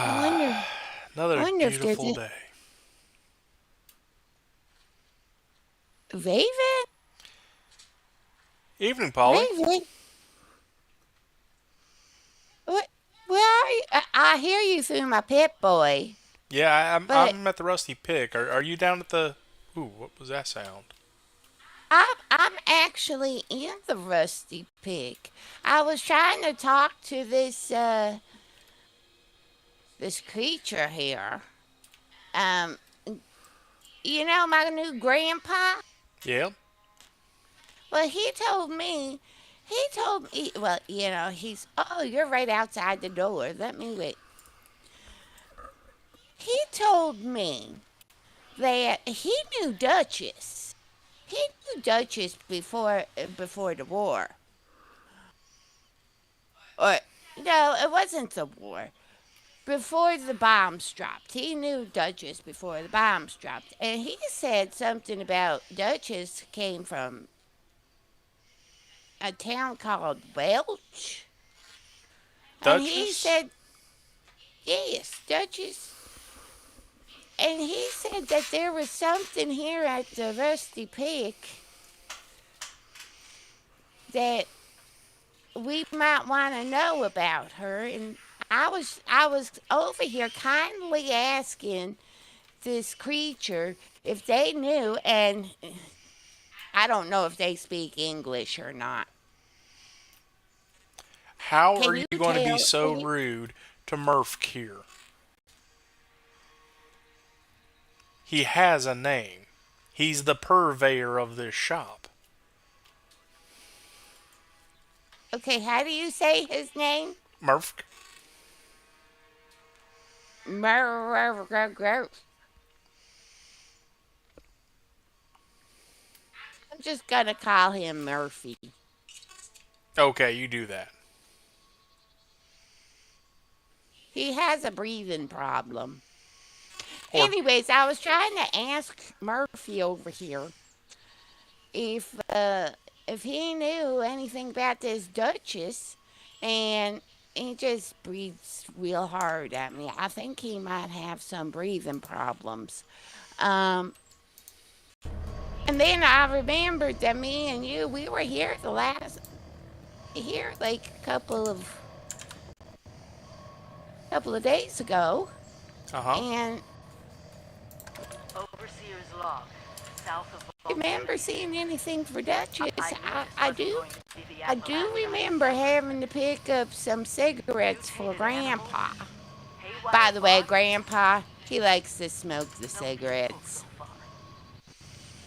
I wonder, I Another wonder if there's beautiful a day. Raven. Evening, Polly. Raven, what? Where are you? I hear you through my pit boy, Yeah, but I'm at the Rusty Pick. Are you down at the? Ooh, what was that sound? I'm actually in the Rusty Pig. I was trying to talk to this creature here. Um, my new grandpa. Yeah. Well, well, oh, you're right outside the door. Let me wait. He told me that he knew Duchess. He knew Duchess before the war. Or no, it wasn't the war. Before the bombs dropped. He knew Duchess before the bombs dropped. And he said something about Duchess came from a town called Welch. And he Duchess? said, yes, Duchess. And he said that there was something here at the Rusty Peak that we might want to know about her. And I was over here kindly asking this creature if they knew, and I don't know if they speak English or not. How are Can you you going to be tell? so rude to Murph here? He has a name. He's the purveyor of this shop. Okay, how do you say his name? Murph? I'm just gonna call him Murphy. Okay, you do that. He has a breathing problem. Or Anyways, I was trying to ask Murphy over here if uh if he knew anything about this Duchess, and he just breathes real hard at me. I think he might have some breathing problems. Um, and then I remembered that me and you, we were here like a couple of days ago, uh huh. and Overseer's log. South of remember seeing anything for Duchess. I knew I, this I wasn't do going to be the I do Appalachian. remember having to pick up some cigarettes for Mutated animals, Grandpa. haywire By the way, plots. Grandpa, he likes to smoke the So peaceful so cigarettes. far.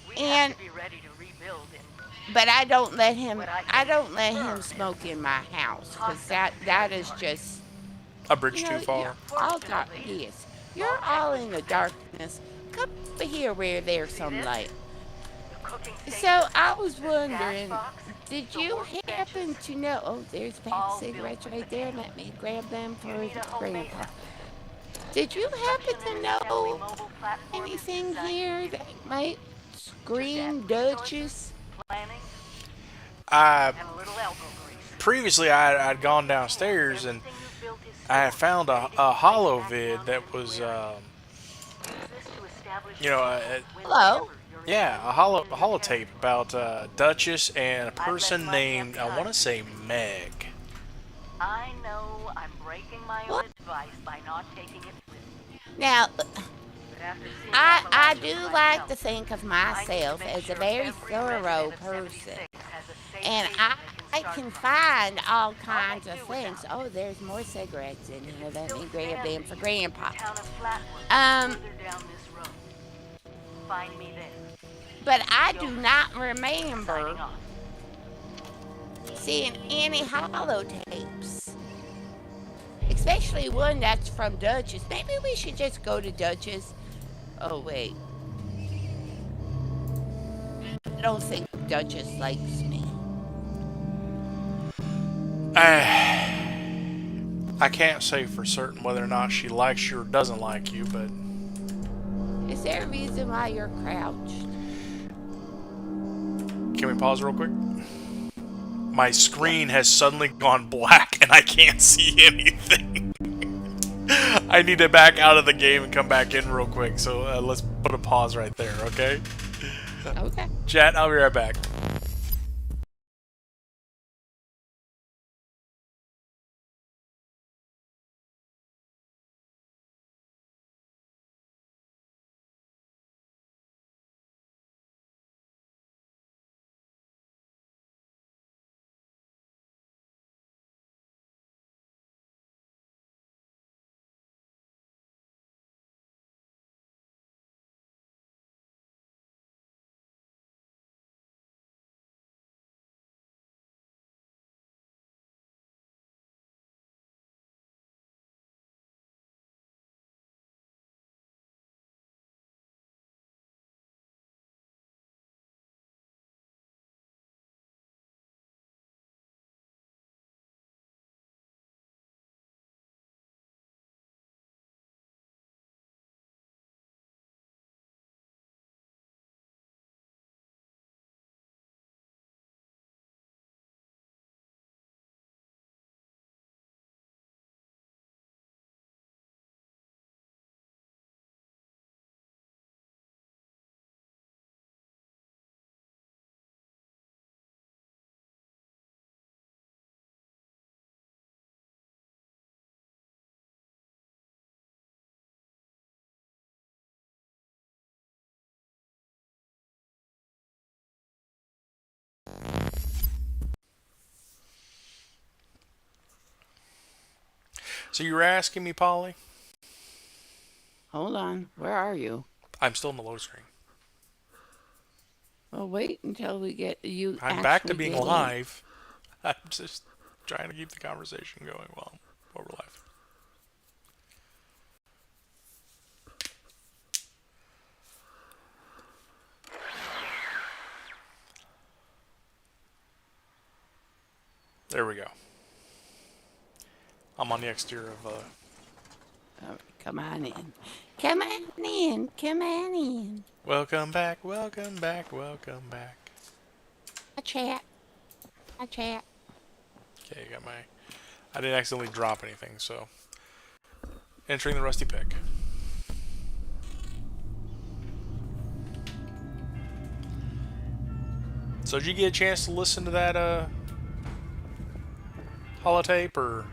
We have And to be ready to rebuild in but I don't let him what I I can don't let him confirm smoke is in my house cuz constant that is territory. just, A bridge too you're far. all dark. Fortunately, Yes. You're Vault-Tec all was in the prepared. darkness. Come over here where there's See some this? light. The cooking So station, I was the stash wondering, box, did the you workbenches, happen to know? Oh, there's a pack of all built cigarettes with the right there. tail. Let me grab them You for need a home base Grandpa. up there. Did you happen Construction and to assembly know mobile platform is anything designed for here you. that might Just add scream resources, Duchess? planning, I and a little elbow grease. previously I'd gone downstairs and Everything you've built is I had stored, found ready to a be placed hollow back vid down into that the was aquarium. Use this to establish you a know foothold Hello? whenever you're in yeah, a unfamiliar holotape territory. about Duchess and a I've left person my camp named I want behind to for say this reason. Meg. I know I'm breaking my own What? advice by not taking it with me, Now, but after seeing I Appalachia for do like myself, to think of I need to myself make as a sure very every thorough resident of person. 76 has a safe And haven I, they can I start can from. find all I'll make kinds of do things. without you. Oh, there's more cigarettes in If here. it's Let still me grab them standing, for the Grandpa. town of Flatwood is Um, further down this road. Find me there. but I The do Overseer, not remember signing off. seeing any holotapes, especially one that's from Duchess. Maybe we should just go to Duchess. Oh, wait. I don't think Duchess likes me. I can't say for certain whether or not she likes you or doesn't like you, but Is there a reason why you're crouched? can we pause real quick? My Yeah. screen has suddenly gone black and I can't see anything. I need to back out of the game and come back in real quick. So let's put a pause right there, okay? Okay. Chat, I'll be right back. So you were asking me, Polly? Hold on. Where are you? I'm still in the load screen. Well, wait until we get you I'm back to actually being get in. live. I'm just trying to keep the conversation going while we're live. There we go. I'm on the exterior of All right, come on in. Come on in. Come on in. Welcome back, welcome back, welcome back. Hi, chat. Hi, chat. Okay, got my. I didn't accidentally drop anything, so. Entering the rusty pick. So did you get a chance to listen to that holotape or?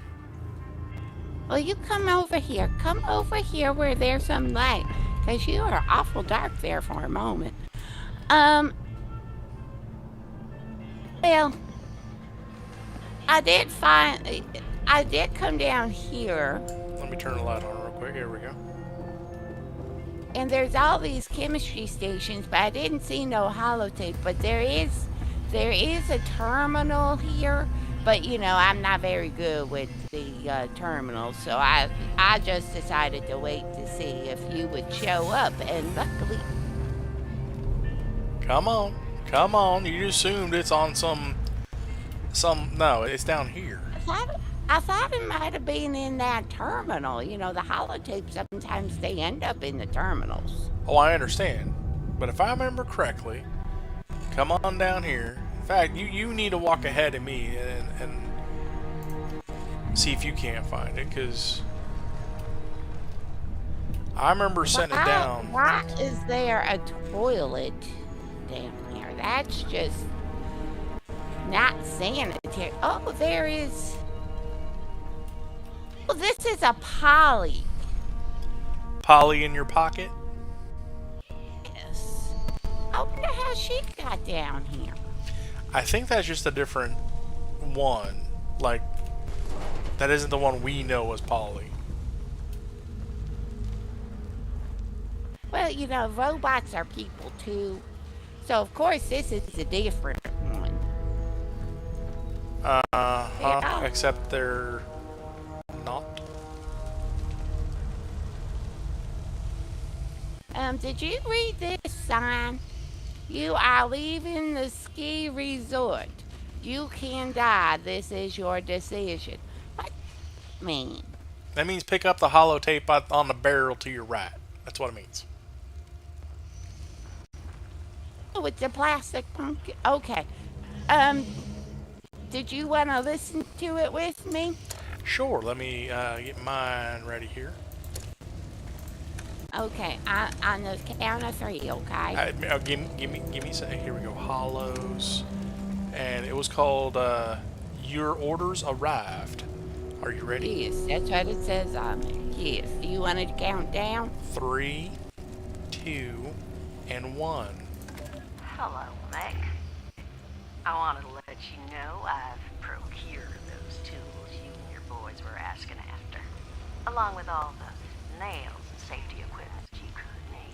Well, you come over here. Come over here where there's some light. Because you are awful dark there for a moment. Um, well, I did come down here, Let me turn the light on real quick. Here we go. and there's all these chemistry stations, but I didn't see no holotape. But there is a terminal here, but I'm not very good with the terminal, so I just decided to wait to see if you would show up, and luckily, Come on, come on. You assumed it's on some. No, it's down here. I thought I thought it might have been in that terminal. The holotapes sometimes they end up in the terminals. Oh, I understand. But if I remember correctly, come on down here. In fact, you need to walk ahead of me and see if you can't find it, because I remember setting it down. Why is there a toilet down here? That's just not sanitary. Oh, there is. Oh, this is a Polly. Polly in your pocket? Yes. I wonder how she got down here. I think that's just a different one. Like, that isn't the one we know as Polly. Well, robots are people too. So, of course, this is a different one. Uh-huh. Except they're not. Did you read this sign? You are leaving the ski resort. You can die. This is your decision. What does that mean? That means pick up the holotape on the barrel to your right. That's what it means. Oh, it's a plastic pumpkin. Okay. Um, did you want to listen to it with me? Sure. Let me get mine ready here. Okay, on the count of three, okay? Give me. Here we go. Hollows, and it was called "Your Orders Arrived." Are you ready? Yes, that's what it says on there. Yes. Do you want to count down? 3, 2, and 1. Hello, Meg. I wanted to let you know I've procured those tools you and your boys were asking after, along with all the nails and safety equipment you could need.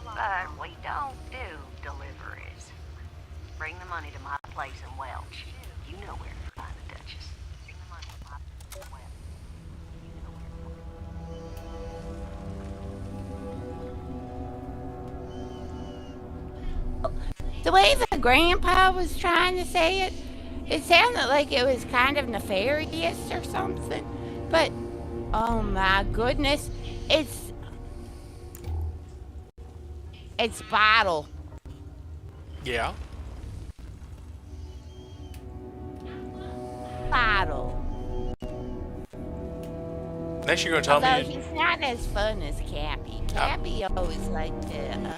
But we don't do deliveries. Bring the money to my place in Welch. You know where to find the Duchess. Bring the money to my place in Welch. You know where to The way the grandpa was trying to say it, it sounded like it was kind of nefarious or something. But, oh my goodness, it's bottle. Yeah. Bottle. Next, you're gonna tell Although me. he's not as fun as Cappy. Cappy always liked to,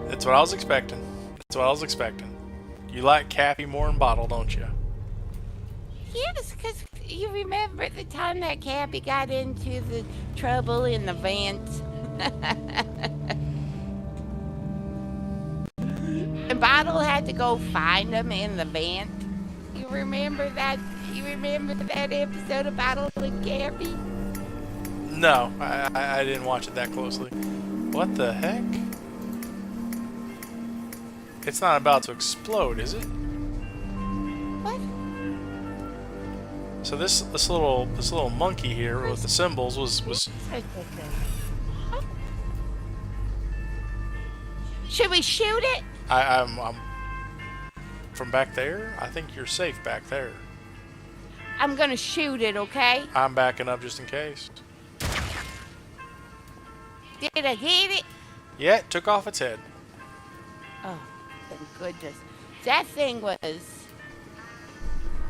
That's what I was expecting. That's what I was expecting. You like Cappy more than Bottle, don't you? yes, because you remember the time that Cappy got into the trouble in the vent? And Bottle had to go find him in the vent. You remember that? You remember that episode of Bottle and Cappy? No, I didn't watch it that closely. What the heck? It's not about to explode, is it? What? So this little monkey here with the symbols was. Should we shoot it? I'm from back there. I think you're safe back there. I'm gonna shoot it, okay? I'm backing up just in case. Did I get it? Yeah, it took off its head. Oh, thank goodness. That thing was...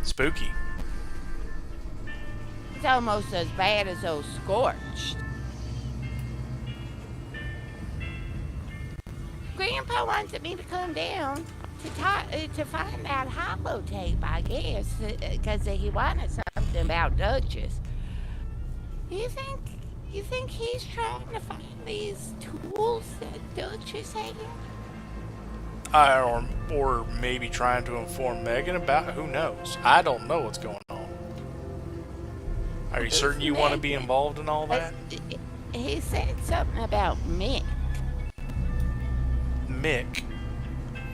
Spooky. It's almost as bad as those scorched. Grandpa wanted me to come down to find that holotape, I guess, because he wanted something about Duchess. You think he's trying to find these tools that Duchess had? Or maybe trying to inform Megan about. Who knows? I don't know what's going on. Are you certain you want to be involved in all that? He said something about Mick. Mick.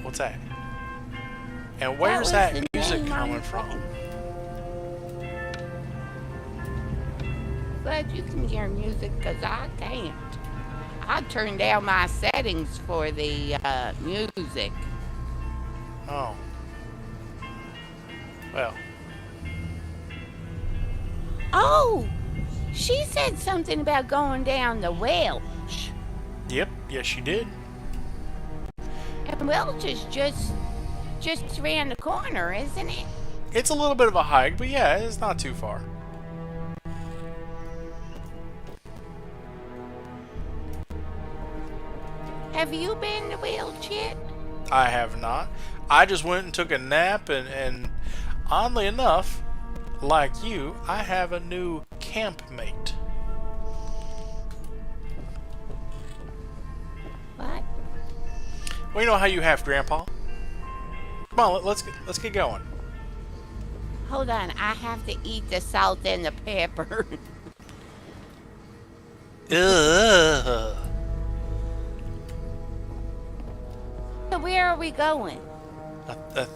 What's that? And where's that music coming from? Glad you can hear music, because I can't. I turned down my settings for the music. Oh. Well. Oh! She said something about going down the Welch. Yep. Yes, she did. And Welch is just around the corner, isn't it? It's a little bit of a hike, but yeah, it's not too far. Have you been to Welch yet? I have not. I just went and took a nap, and oddly enough, like you, I have a new campmate. What? Well, you know how you have Grandpa. Come on, let's get going. Hold on, I have to eat the salt and the pepper. Ugh. So where are we going? I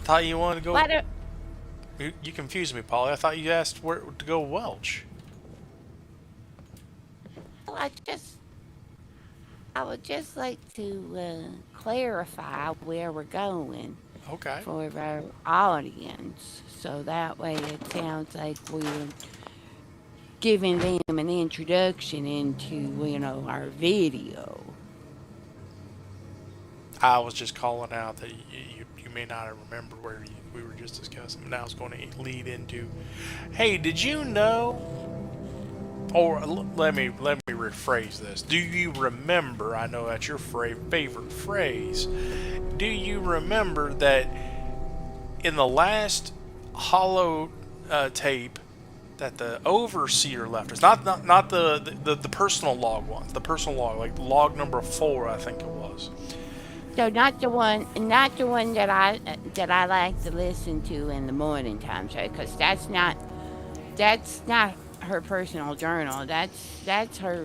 thought you wanted to go. What are, You confused me, Polly. I thought you asked where to go Welch. well, I would just like to clarify where we're going Okay. for our audience, so that way it sounds like we're giving them an introduction into, our video. I was just calling out that you may not have remembered where we were just discussing. Now it's going to lead into, hey, did you know? Or let me rephrase this. Do you remember? I know that's your favorite phrase. Do you remember that in the last hollow tape that the overseer left us? Not the personal log ones. The personal log, like log number 4, I think it was. So not the one that I like to listen to in the morning time, so because that's not her personal journal. That's her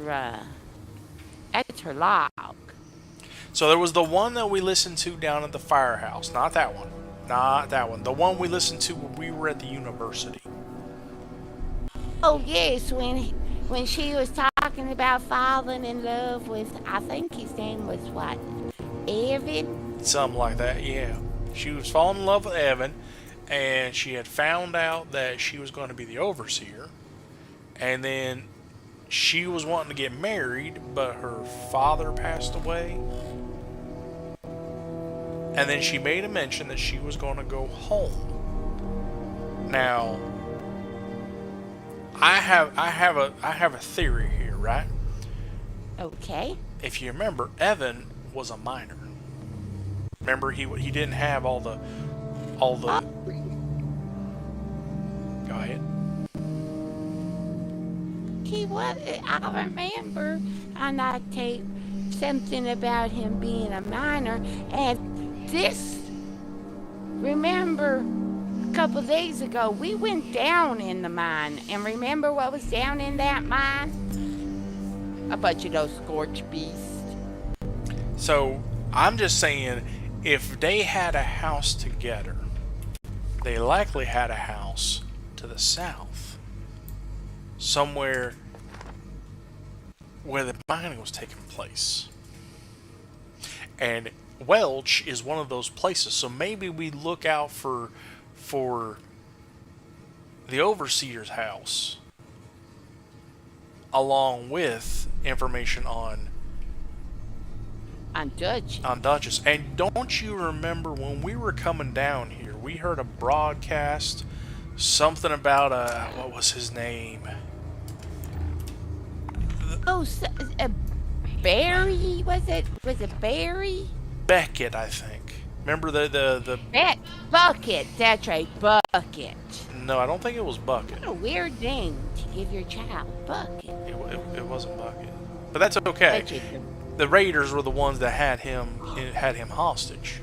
log. So there was the one that we listened to down at the firehouse. Not that one. Not that one. The one we listened to when we were at the university. Oh yes, when she was talking about falling in love with, I think his name was what, Evan. Something like that, yeah. She was falling in love with Evan, and she had found out that she was going to be the overseer. And then she was wanting to get married, but her father passed away. And then she made a mention that she was going to go home. Now, I have a theory here, right? Okay. If you remember, Evan was a minor. Remember, he didn't have all the. Oh, Go ahead. he was. I remember on that tape something about him being a minor, and this. Remember, a couple days ago we went down in the mine, and remember what was down in that mine? A bunch of those scorched beasts. So I'm just saying, if they had a house together, they likely had a house to the south, somewhere where the mining was taking place. And Welch is one of those places. So maybe we look out for the overseer's house, along with information On Dutch. on Duchess. And don't you remember when we were coming down here, we heard a broadcast, something about what was his name? Oh, Barry, was it? Was it Barry? Beckett, I think. Remember the That Bucket. That's right, Bucket. no, I don't think it was Bucket. What a weird name to give your child, Bucket. It wasn't Bucket, but that's okay. Bet you The Raiders were the ones that had him hostage.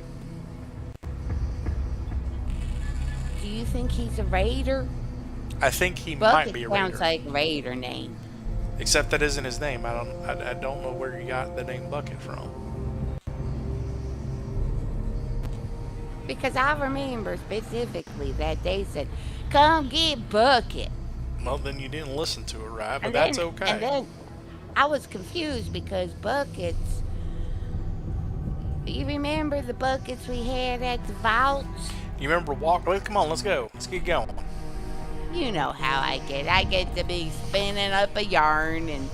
do you think he's a raider? I think he might Bucket be a sounds Raider, like a raider name. except that isn't his name. I don't know where you got the name Bucket from. Because I remember specifically that they said, "Come get Bucket." Well, then you didn't listen to it right, but And that's then, okay. and then I was confused because buckets. You remember the buckets we had at the vault? You remember walk? Well, come on, let's go. Let's get going. You know how I get. I get to be spinning up a yarn and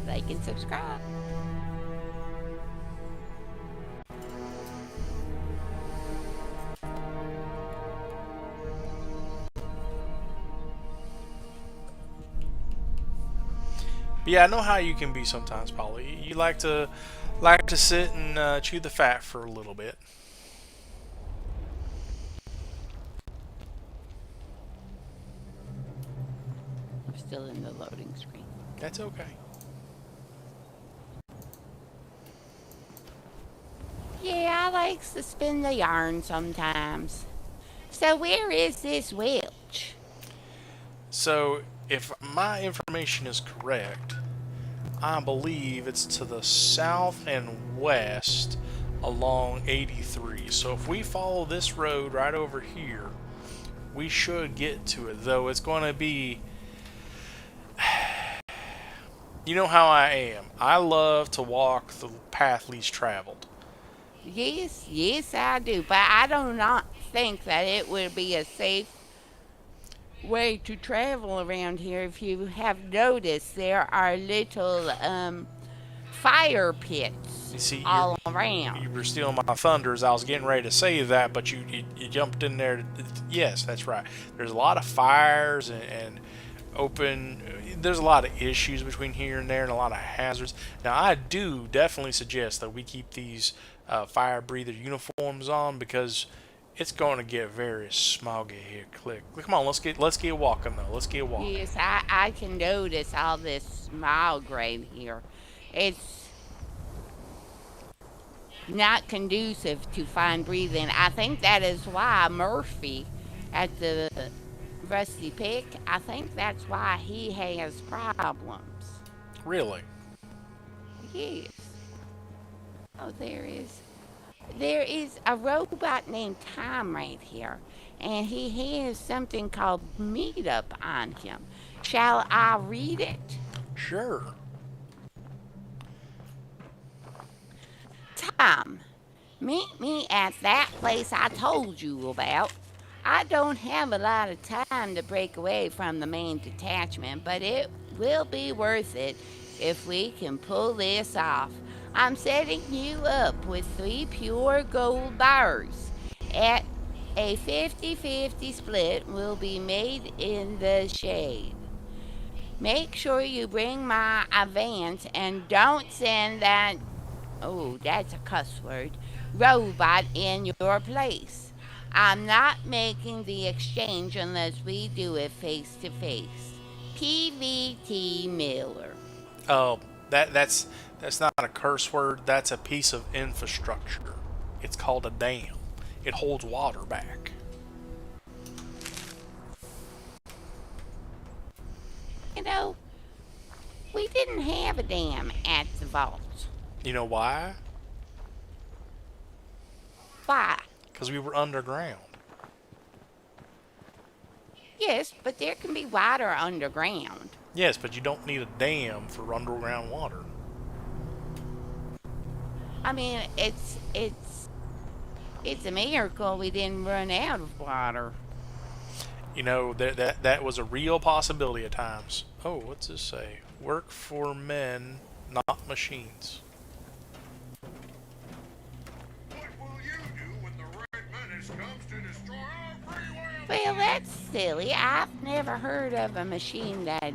like and subscribe. But yeah, I know how you can be sometimes, Polly. You like to sit and chew the fat for a little bit. I'm still in the loading screen. That's okay. Yeah, I likes to spin the yarn sometimes. So where is this welch? So, if my information is correct, I believe it's to the south and west along 83. So if we follow this road right over here, we should get to it. Though it's going to be... You know how I am. I love to walk the path least traveled. Yes, I do. But I do not think that it would be a safe way to travel around here. If you have noticed, there are little fire pits You see, all around. you were stealing my thunder as I was getting ready to say that, but you jumped in there. Yes, that's right. There's a lot of fires and open. There's a lot of issues between here and there, and a lot of hazards. Now, I do definitely suggest that we keep these fire breather uniforms on because it's going to get very smoggy here. Click. Come on, let's get walking though. Let's get walking. Yes, I can notice all this smog right here. It's not conducive to fine breathing. I think that is why Murphy at the Rusty Pick, I think that's why he has problems. Really? Yes. Oh, there is a robot named Tom right here, and he has something called Meetup on him. Shall I read it? Sure. Tom, meet me at that place I told you about. I don't have a lot of time to break away from the main detachment, but it will be worth it if we can pull this off. I'm setting you up with 3 pure gold bars. At a 50-50 split will be made in the shade. Make sure you bring my advance and don't send that, oh, that's a cuss word, robot in your place. I'm not making the exchange unless we do it face to face. PVT Miller. Oh, that's not a curse word. That's a piece of infrastructure. It's called a dam. It holds water back. You know, we didn't have a dam at the vault. You know why? Why? Because we were underground. Yes, but there can be water underground. Yes, but you don't need a dam for underground water. I mean, it's a miracle we didn't run out of water. You know that was a real possibility at times. Oh, what's this say? Work for men, not machines. What will you do when the Red Menace comes to destroy our free way of Well, life? that's silly. I've never heard of a machine that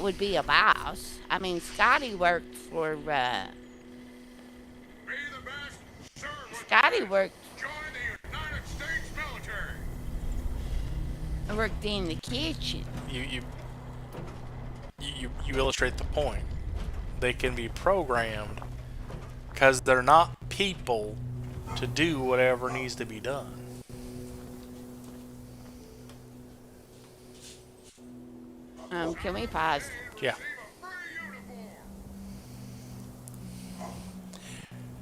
would be a boss. I mean, Scotty worked for Be the best, serve with the Scotty best. worked Join the United States military. worked in the kitchen. You illustrate the point. They can be programmed because they're not people to do whatever needs to be done. Can we pause? Yeah. Receive a free uniform.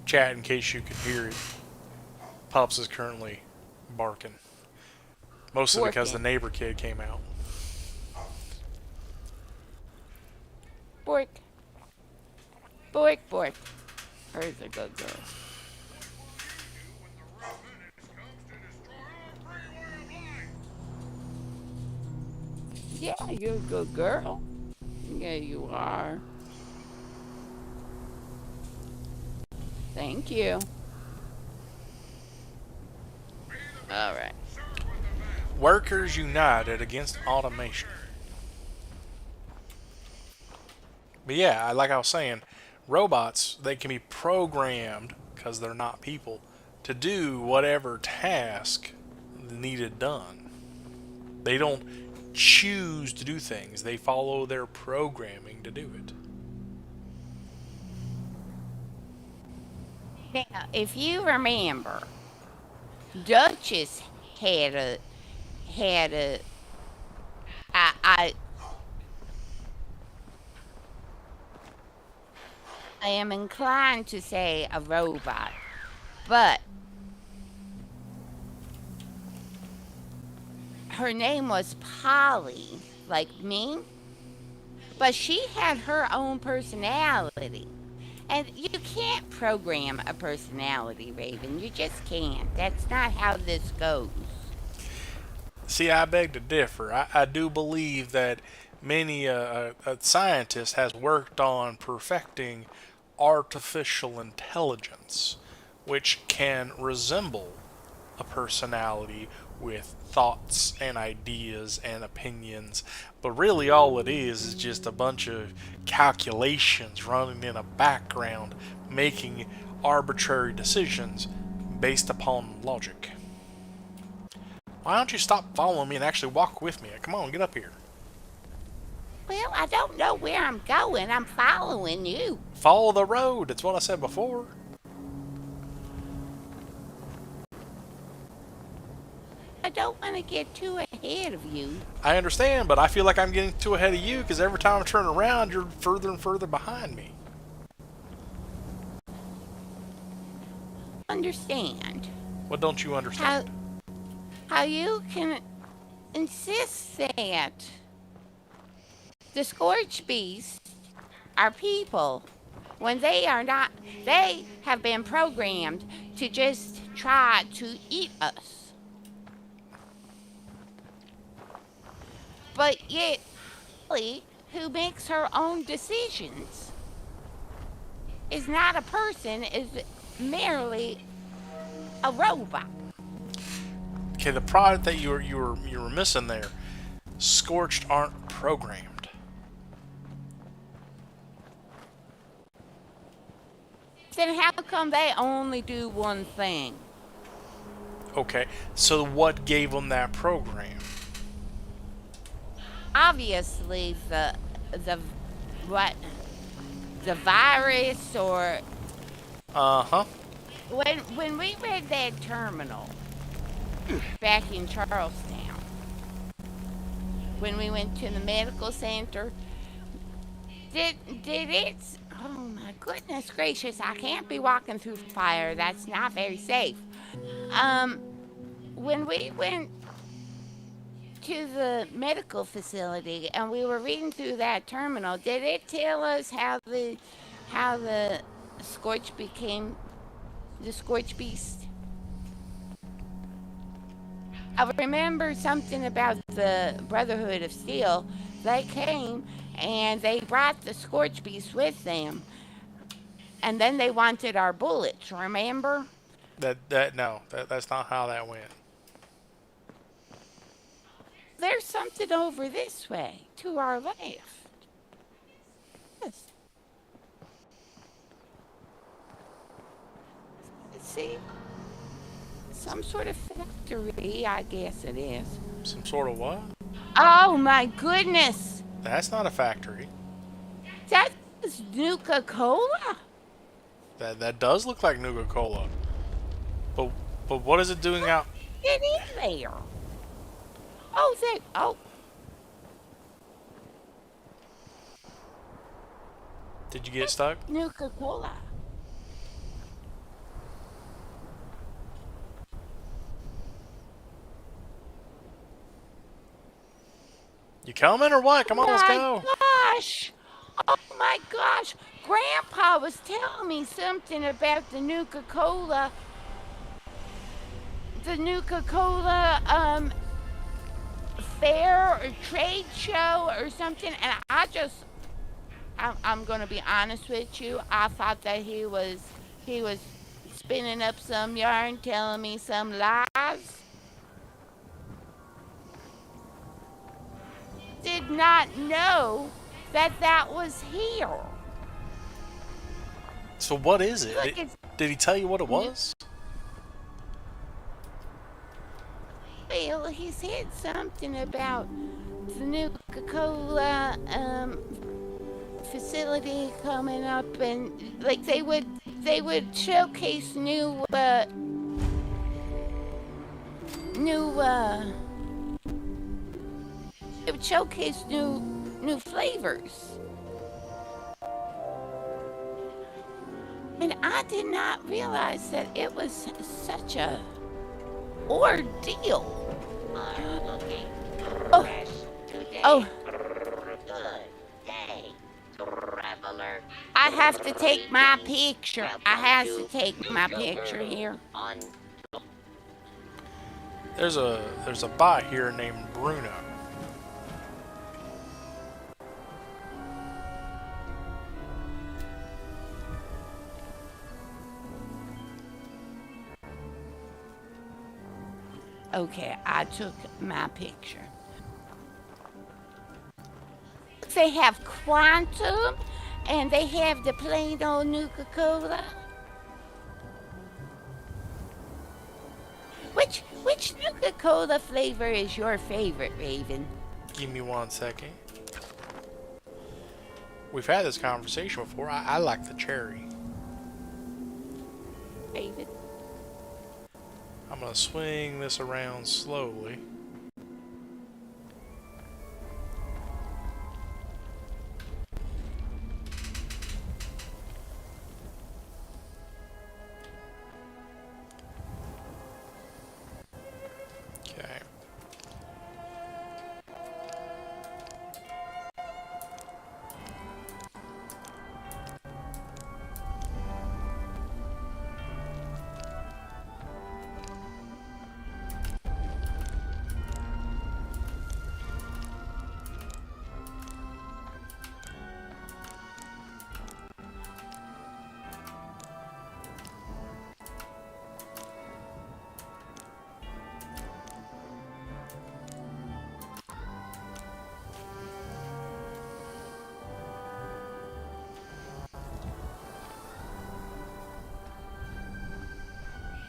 Chat, in case you could hear it, Pups is currently barking. Mostly because the Borking. neighbor kid came out. Bork. Bork, bork. Where's a good girl? What will you do when the Red Menace comes to destroy our free way of life? Yeah, you're a good girl. Yeah, you are. Thank you. Be the All best, right. serve with the best. Workers united against automation. But yeah, like I was saying, robots, they can be programmed, because they're not people, to do whatever task needed done. They don't choose to do things, they follow their programming to do it. Now, if you remember, Duchess had a had a I am inclined to say a robot, but her name was Polly, like me, but she had her own personality. And you can't program a personality, Raven. You just can't. That's not how this goes. See, I beg to differ. I do believe that many a scientist has worked on perfecting artificial intelligence, which can resemble a personality with thoughts and ideas and opinions, but really all it is just a bunch of calculations running in a background, making arbitrary decisions based upon logic. Why don't you stop following me and actually walk with me? Come on, get up here. Well, I don't know where I'm going. I'm following you. Follow the road. That's what I said before. I don't want to get too ahead of you. I understand, but I feel like I'm getting too ahead of you because every time I turn around, you're further and further behind me. Understand What don't you understand? how you can insist that the scorched beasts are people when they are not. They have been programmed to just try to eat us. But yet, Ellie, who makes her own decisions, is not a person, is merely a robot. Okay, the product that you were missing there. Scorched aren't programmed. Then how come they only do one thing? Okay, so what gave them that program? Obviously, the what the virus or Uh-huh. when we read that terminal back in Charlestown, when we went to the medical center, did it? Oh my goodness gracious! I can't be walking through fire. That's not very safe. Um, when we went to the medical facility and we were reading through that terminal, did it tell us how the scorch became the scorch beast? I remember something about the Brotherhood of Steel. They came and they brought the scorch beast with them, and then they wanted our bullets. Remember? That's not how that went. There's something over this way to our left. Yes. See, some sort of factory, I guess it is. Some sort of what? Oh my goodness! That's not a factory. That's Nuka Cola? That does look like Nuka Cola. But but what is it doing out? Get in there. Oh. Did you get stuck? Nuka Cola. You coming or what? Come on, let's My go. gosh! Oh my gosh! Grandpa was telling me something about the Nuka Cola fair or trade show or something, and I'm gonna be honest with you. I thought that he was spinning up some yarn, telling me some lies. Did not know that was here. So what is it? Look, it's Did he tell you what it was? well, he said something about the new Coca-Cola facility coming up, and like they would showcase new it would showcase new flavors. And I did not realize that it was such a ordeal. Oh, oh, I have to take my picture. I have to take my picture here. There's a bot here named Bruno. Okay, I took my picture. They have quantum, and they have the plain old Nuka Cola. Which Nuka Cola flavor is your favorite, Raven? Give me 1 second. We've had this conversation before. I like the cherry. Raven. I'm gonna swing this around slowly. Okay.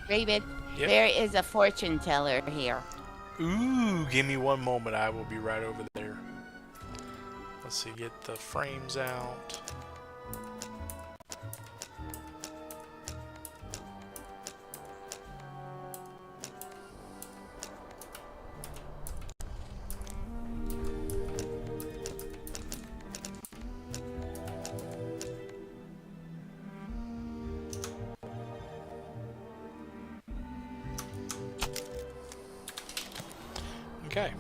Raven, Yep. there is a fortune teller here. Ooh, give me 1 moment. I will be right over there. Let's see, get the frames out. Okay.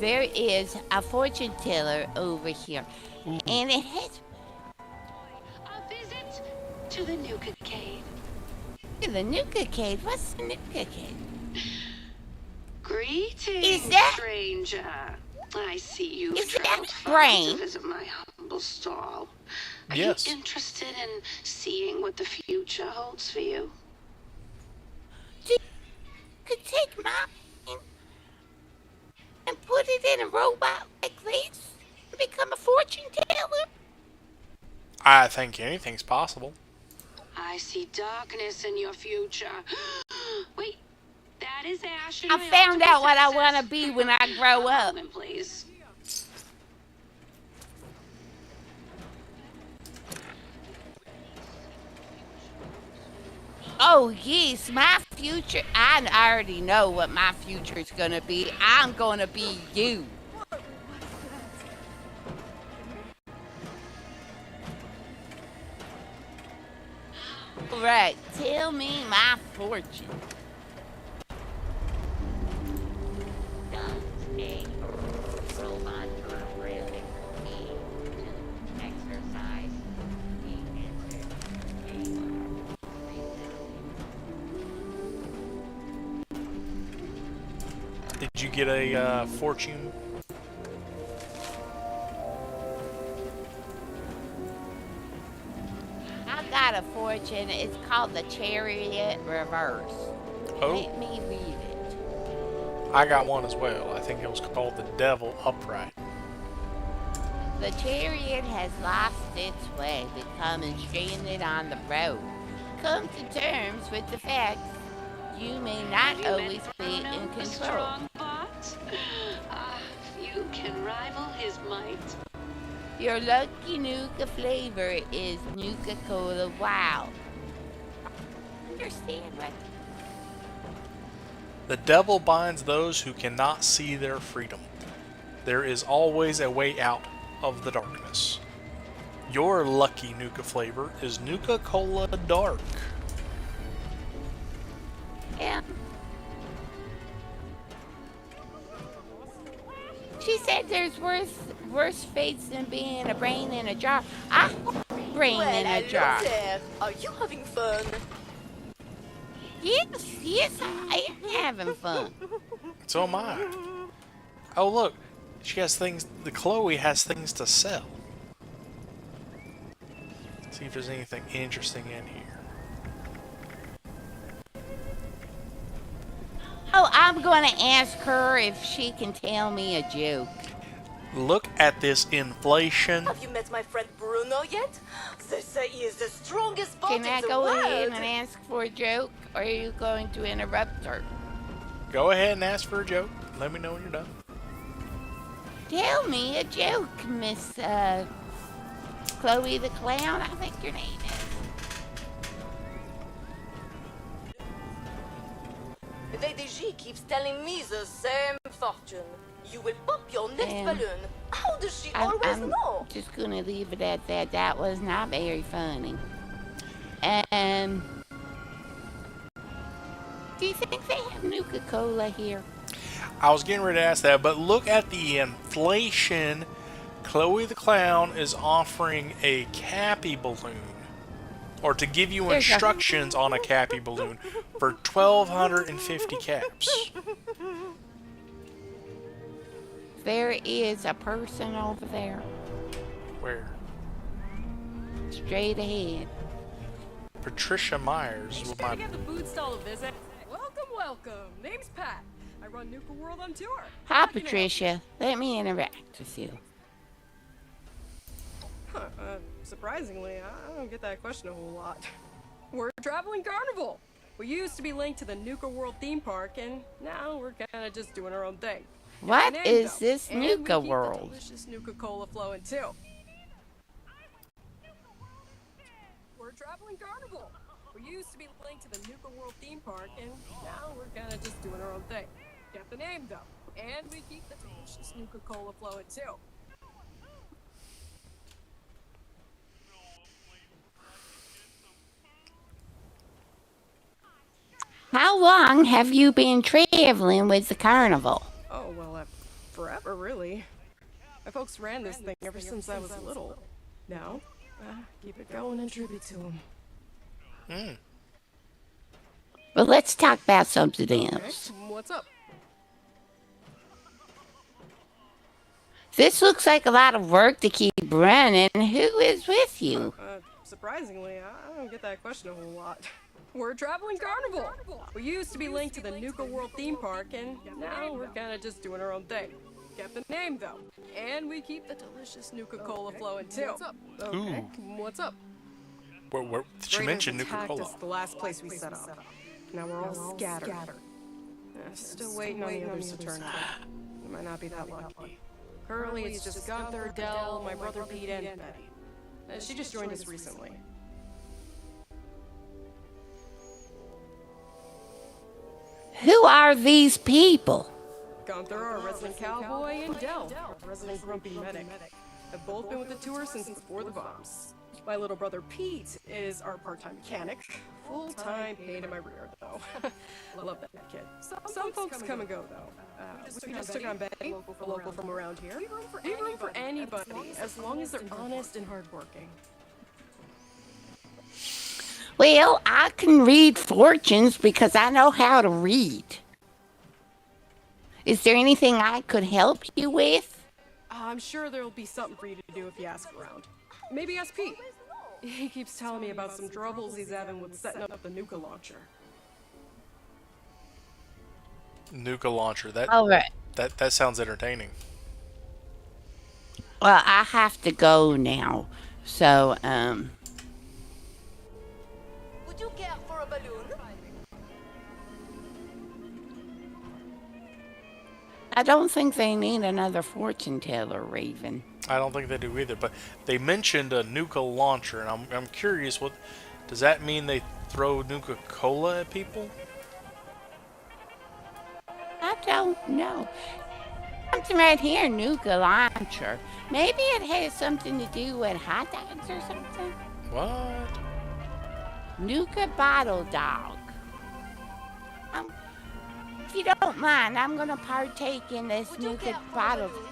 There is a fortune teller over here, Ooh. and it has A visit to the Nuka Cave. the Nuka Cave. What's the Nuka Cave? Greetings, Is that- stranger. I see you've Is that traveled far brain? to visit my humble stall. Are Yes. you interested in seeing what the future holds for you? You could take mine and put it in a robot like this and become a fortune teller. I think anything's possible. I see darkness in your future. Wait, that is Ash. I found out what I want to be when I grow up. Moment, please. Oh, yes, my future. I already know what my future is going to be. I'm going to be you. Right, tell me my fortune. Did you get a fortune? I got a fortune. It's called the Chariot Reverse. Oh, Let me read it. I got one as well. I think it was called the Devil Upright. The chariot has lost its way, becoming stranded on the road. Come to terms with the fact you may not You always met be in Bruno, the control. strong bot? Ah, you can rival his might. Your lucky Nuka flavor is Nuka Cola Wow. Understand what? The devil binds those who cannot see their freedom. There is always a way out of the darkness. Your lucky Nuka flavor is Nuka Cola Dark. Yeah. She said there's worse fates than being a brain in a jar. I brain in a jar. There. Are you having fun? Yes, I am having fun. So am I. Oh look, she has things. The Chloe has things to sell. See if there's anything interesting in here. Oh, I'm going to ask her if she can tell me a joke. Look at this inflation. Have you met my friend Bruno yet? They say he is the strongest boat Can in I the go world. ahead and ask for a joke, or are you going to interrupt her? Go ahead and ask for a joke. Let me know when you're done. Tell me a joke, Miss Chloe the Clown, I think your name is. Lady G keeps telling me the same fortune. You will pop your next Um, balloon. How does she I'm always know? just going to leave it at that. That was not very funny. Do you think they have Nuka-Cola here? I was getting ready to ask that, but look at the inflation. Chloe the Clown is offering a Cappy balloon, or to give you There's a- instructions on a Cappy balloon for 1,250 caps. There is a person over there, Where? straight ahead. Patricia Myers with Sure my. to give the food stall a visit. Welcome, welcome. Name's Pat. I run Nuka World on tour. Hi, How can I help Patricia. Let me interact with you. you? Surprisingly, I don't get that question a whole lot. We're a traveling carnival. We used to be linked to the Nuka World theme park, and now we're kind of just doing our own thing. Got What the name, is though. this And we Nuka keep World? The delicious Nuka Cola flowing too. We're a traveling carnival. We used to be linked to the Nuka World theme park, and now we're kind of just doing our own thing. Get the name though, and we keep the delicious Nuka Cola flowing too. How long have you been traveling with the carnival? Oh, well, forever, really. My folks ran this thing ever since I was little. Now, keep it going in tribute to them. Hmm. Well, let's talk about something Okay, else. what's up? This looks like a lot of work to keep running. Who is with you? Surprisingly, I don't get that question a whole lot. We're a traveling carnival. We used to be linked to the Nuka World theme park, and now we're kind of just doing our own thing. Get the name though, and we keep the delicious Nuka Cola flowing too. Okay, Ooh. what's up? Where she mentioned Nuka Cola. Us the last place we set up. Now we're all scattered. Still waiting on the others to turn up. We might not be that lucky. Currently, it's just Gunther, Dell, my brother Pete, and Betty. She just joined us recently. Who are these people? Gunther, our resident cowboy, and Dell, our resident grumpy medic, have both been with the tour since before the bombs. My little brother Pete is our part-time mechanic, full-time pain in my rear, though. Love that kid. Some folks come and go, though. We just took on Betty, a local from around here. Leave room for anybody, as long as they're honest and hardworking. Well, I can read fortunes because I know how to read. Is there anything I could help you with? I'm sure there'll be something for you to do if you ask around. Maybe ask Pete. He keeps telling me about some troubles he's having with setting up the Nuka launcher. Nuka launcher. That All right. that sounds entertaining. Well, I have to go now. So, Would you care for a balloon? I don't think they need another fortune teller, Raven. I don't think they do either. But they mentioned a Nuka launcher, and I'm curious. What does that mean? They throw Nuka Cola at people? I don't know. Something right here, Nuka launcher. Maybe it has something to do with hot dogs or something. What? Nuka bottle dog. If you don't mind, I'm gonna partake in this Would you Nuka care for a bottle. balloon?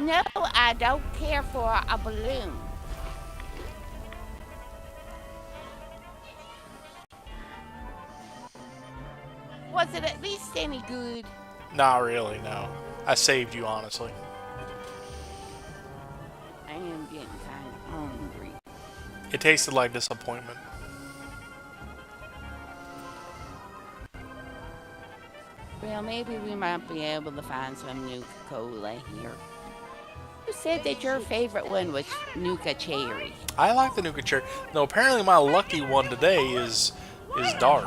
No, I don't care for a balloon. Was it at least any good? Not really. No. I saved you, honestly. I am getting kind of hungry. It tasted like disappointment. Well, maybe we might be able to find some Nuka Cola here. You said that your favorite one was Nuka Cherry. I like the Nuka cherry. No, apparently my lucky one today is dark.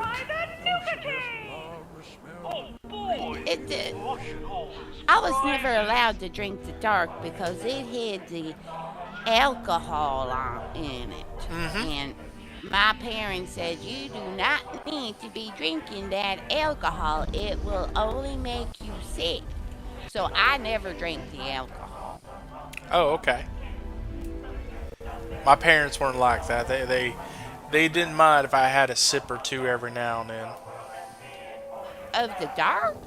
It, I was never allowed to drink the dark because it had the alcohol in it. And my parents said, you do not need to be drinking that alcohol. It will only make you sick. So I never drank the alcohol. Oh, okay. My parents weren't like that. They didn't mind if I had a sip or two every now and then Of the dark?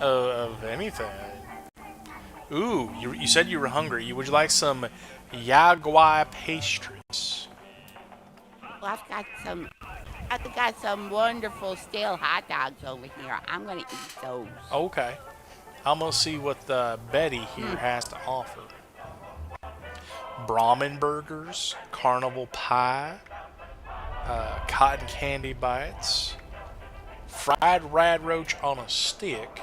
of anything. Ooh, you said you were hungry. Would you like some Yaguai pastries? Well, I've got some wonderful stale hot dogs over here. I'm gonna eat those. Okay. I'm gonna see what Betty here has to offer. Brahmin burgers, carnival pie, cotton candy bites, fried rad roach on a stick,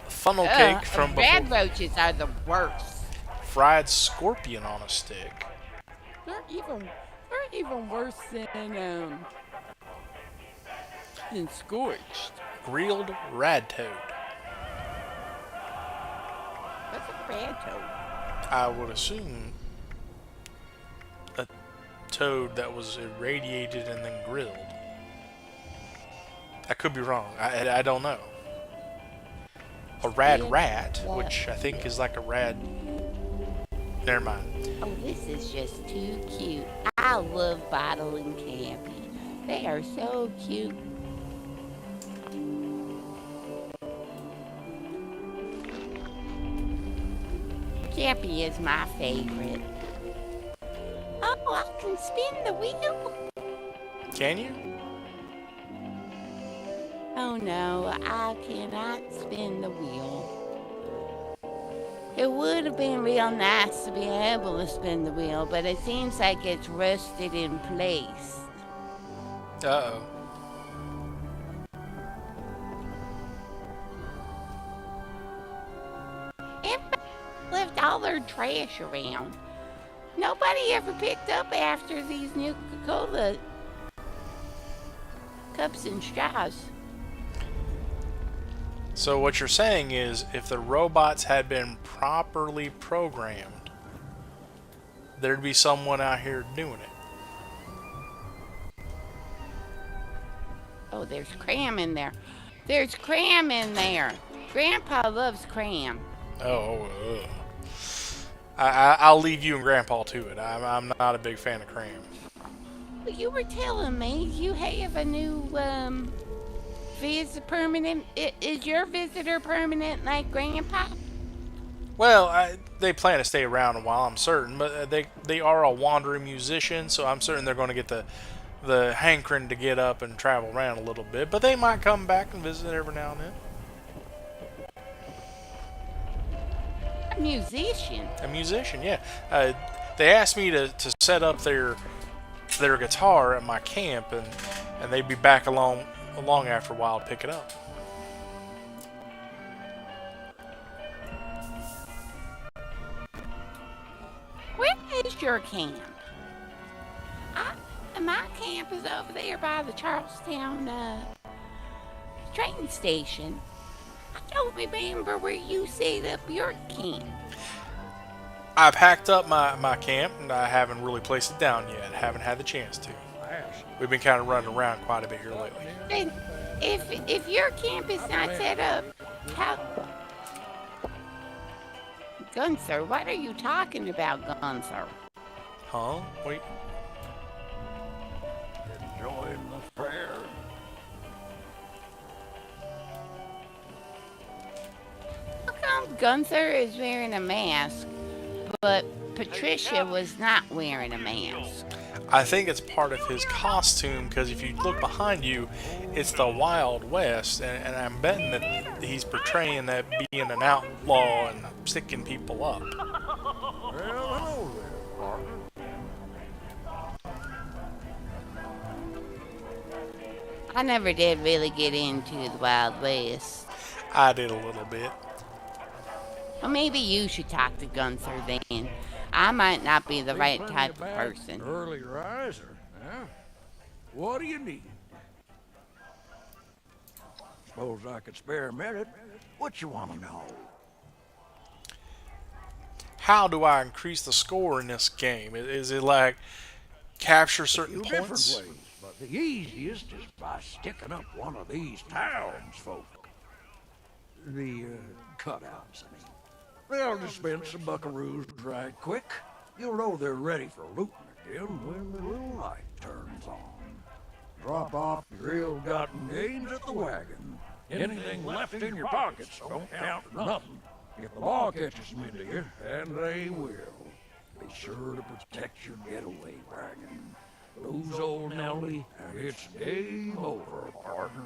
funnel cake from Red before, roaches are the worst. fried scorpion on a stick, They're even worse than scorched. grilled rad toad. What's a red toad? I would assume a toad that was irradiated and then grilled. I could be wrong. I don't know. A rad rat, which I think is like a rad. Never mind. Oh, this is just too cute. I love Bottle and Cappy. They are so cute. Cappy is my favorite. Oh, I can spin the wheel. Can you? Oh no, I cannot spin the wheel. It would have been real nice to be able to spin the wheel, but it seems like it's rusted in place. Uh-oh. Everybody left all their trash around. Nobody ever picked up after these new Coca-Cola cups and straws. So what you're saying is, if the robots had been properly programmed, there'd be someone out here doing it. Oh, there's cram in there. There's cram in there. Grandpa loves cram. Oh, I'll leave you and Grandpa to it. I'm not a big fan of cram. Well, you were telling me you have a new permanent. Is your visitor permanent like Grandpa? Well, they plan to stay around a while, I'm certain, but they are a wandering musician, so I'm certain they're going to get the hankering to get up and travel around a little bit. But they might come back and visit every now and then. A musician. A musician, yeah. They asked me to set up their guitar at my camp, and they'd be back along after a while to pick it up. Where is your camp? My camp is over there by the Charlestown train station. I don't remember where you set up your camp. I packed up my camp, and I haven't really placed it down yet. Haven't had the chance to. We've been kind of running around quite a bit here lately. And if your camp is not set up, how... Gunther, what are you talking about, Gunther? Huh? Wait. Enjoying the fair. How come Gunther is wearing a mask, but Patricia was not wearing a mask? I think it's part of his costume, because if you look behind you, it's the Wild West, and I'm betting that he's portraying that being an outlaw and sticking people up. Well, hello there, partner. I never did really get into the Wild West. I did a little bit. Well, maybe you should talk to Gunther then. I might not be the Be right plenty type of of bad person. early riser, huh? What do you need? Suppose I could spare a minute. What you want to know? How do I increase the score in this game? Is it like capture A certain few different points? ways, but the easiest is by sticking up one of these townsfolk. The cutouts, I mean. They'll dispense the buckaroos right quick. You'll know they're ready for looting again when the little light turns on. Drop off your ill-gotten gains at the wagon. Anything left in your pockets don't count for nothing. If the law catches wind of you, and they will, be sure to protect your getaway wagon. Lose old Nellie, and it's game over, partner.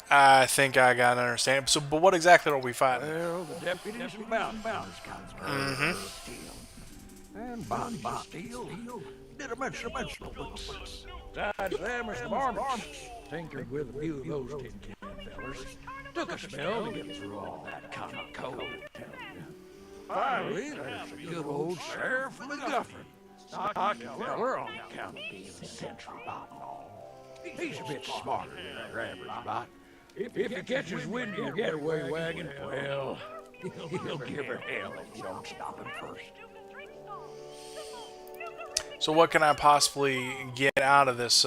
I think I got to understand. So, but what exactly are we fighting? Well, the deputies and bounties got Steele. And Bonnie Steele did a mention of books. Besides them, as the varmints tinkered with a few of those tin can fellers. Took a spell to get through all that kind of code, tell you. Finally, there's a good old Sheriff McGuffin. Stocky feller on account of being a century bot and all. He's a bit smarter than your average bot. If he catches wind of your getaway wagon, well, he'll give her hell if you don't stop him first. So, what can I possibly get out of this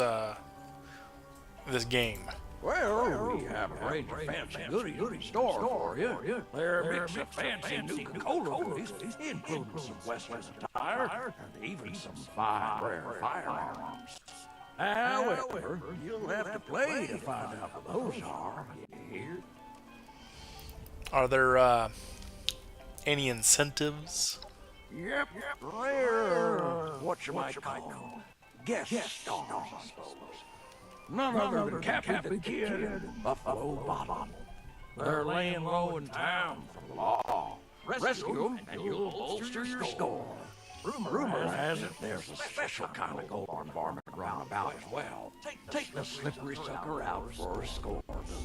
this game? Well, we have a range of fancy goodies in store for you. There are a mix of fancy Nuka-Cola goodies, including some Western attire, and even some fine rare firearms. However, you'll have to play to find out what those are, you hear? Are there any incentives? Yep, they're what you might call them. Guest stars, I suppose. None other than Cappy the Kid and Buffalo Bottom. They're laying low in town from the law. Rescue them, and you'll bolster your score. Rumor has it there's a special kind of gold varmint roundabout as well. Take the slippery sucker out for a score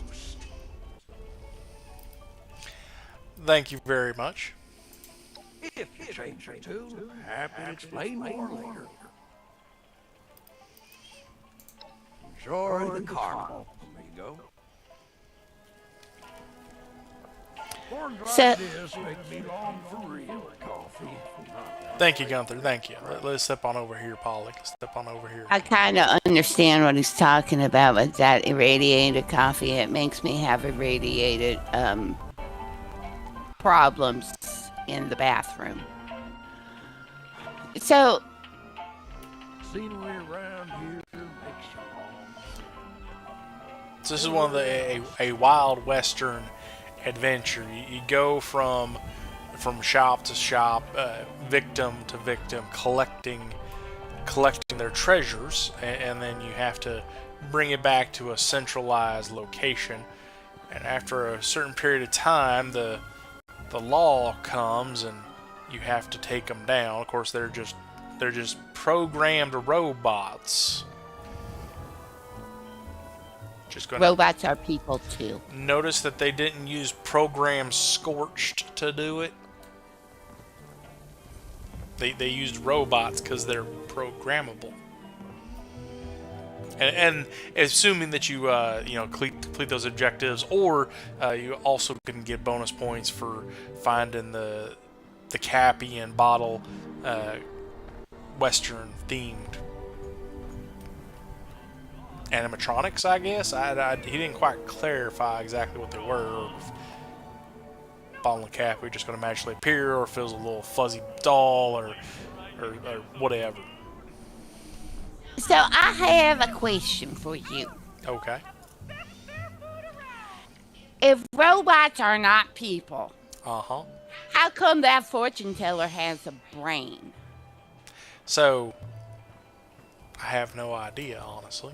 boost. Thank you very much. If you change your tune, happy to explain more later. Enjoy the carnival, amigo. Corns So- like this make me long for real coffee. Thank you, Gunther. Thank you. Let's step on over here, Polly. Let's step on over here. I kind of understand what he's talking about with that irradiated coffee. It makes me have irradiated problems in the bathroom. So, Scenery around here makes you long. So this is one of a wild western adventure. You go from shop to shop, victim to victim, collecting their treasures, and then you have to bring it back to a centralized location. And after a certain period of time, the law comes and you have to take them down. Of course, they're just programmed robots. Just gonna robots are people too. notice that they didn't use program scorched to do it. They used robots because they're programmable. And assuming that you complete those objectives, or you also can get bonus points for finding the Cappy and Bottle Western themed animatronics, I guess. He didn't quite clarify exactly what they were. Or if Bottle and Cappy are just going to magically appear, or if it was a little fuzzy doll, or whatever. So I have a question for you. Okay. If robots are not people, Uh-huh. how come that fortune teller has a brain? So, I have no idea, honestly.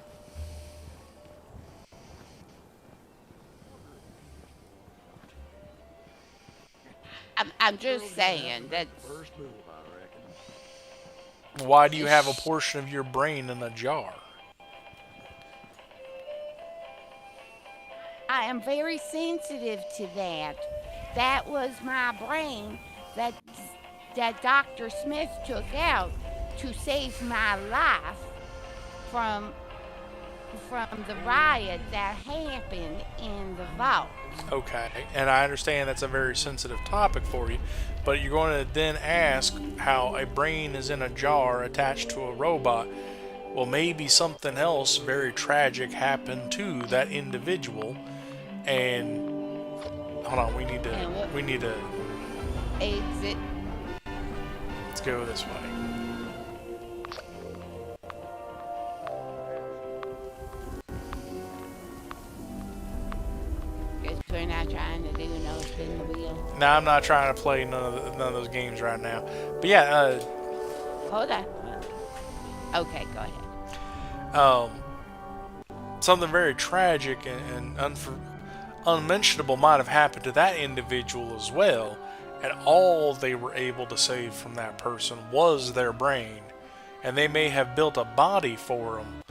I'm just saying that First move, I reckon. Why do you have a portion of your brain in a jar? I am very sensitive to that. That was my brain that Dr. Smith took out to save my life from the riot that happened in the vault. Okay, and I understand that's a very sensitive topic for you, but you're going to then ask how a brain is in a jar attached to a robot. Well, maybe something else very tragic happened to that individual, and hold on, we need to, Exit. let's go this way. Because we're not trying to do no spin the wheel. Now, I'm not trying to play none of those games right now, but yeah, Hold on. Okay, go ahead. something very tragic and unmentionable might have happened to that individual as well, and all they were able to save from that person was their brain, and they may have built a body for them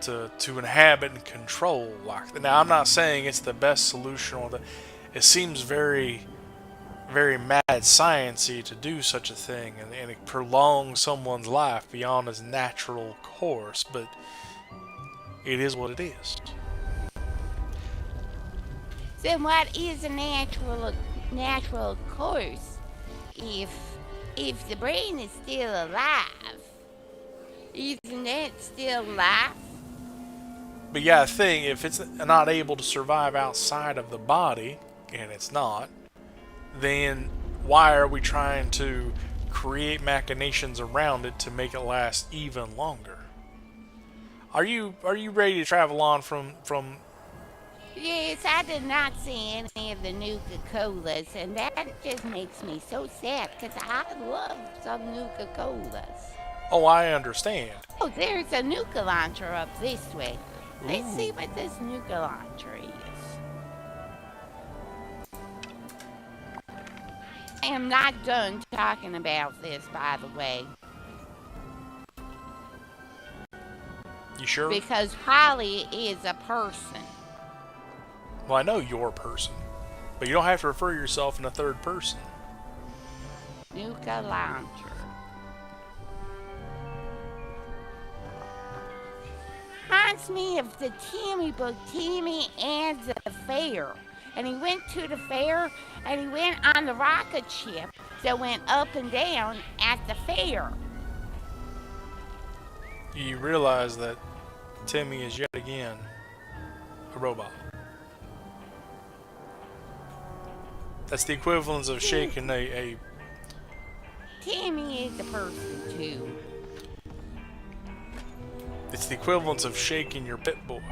to inhabit and control. Now, I'm not saying it's the best solution, or it seems very, very mad science-y to do such a thing, and it prolongs someone's life beyond his natural course, but it is what it is. Then what is a natural course if the brain is still alive? Isn't that still life? But yeah, the thing, if it's not able to survive outside of the body, and it's not, then why are we trying to create machinations around it to make it last even longer? Are you ready to travel on from? Yes, I did not see any of the Nuka-Colas, and that just makes me so sad, because I love some Nuka-Colas. Oh, I understand. Oh, there's a Nuka launcher up this way. Let's see what this Nuka launcher is. I am not done talking about this, by the way. You sure? Because Holly is a person. Well, I know you're a person, but you don't have to refer to yourself in a third person. Nuka launcher. Reminds me of the Timmy book, Timmy and the Fair. And he went to the fair, and he went on the rocket ship that went up and down at the fair. You realize that Timmy is yet again a robot. That's the equivalence of shaking a Timmy is a person, too. It's the equivalence of shaking your pit boy.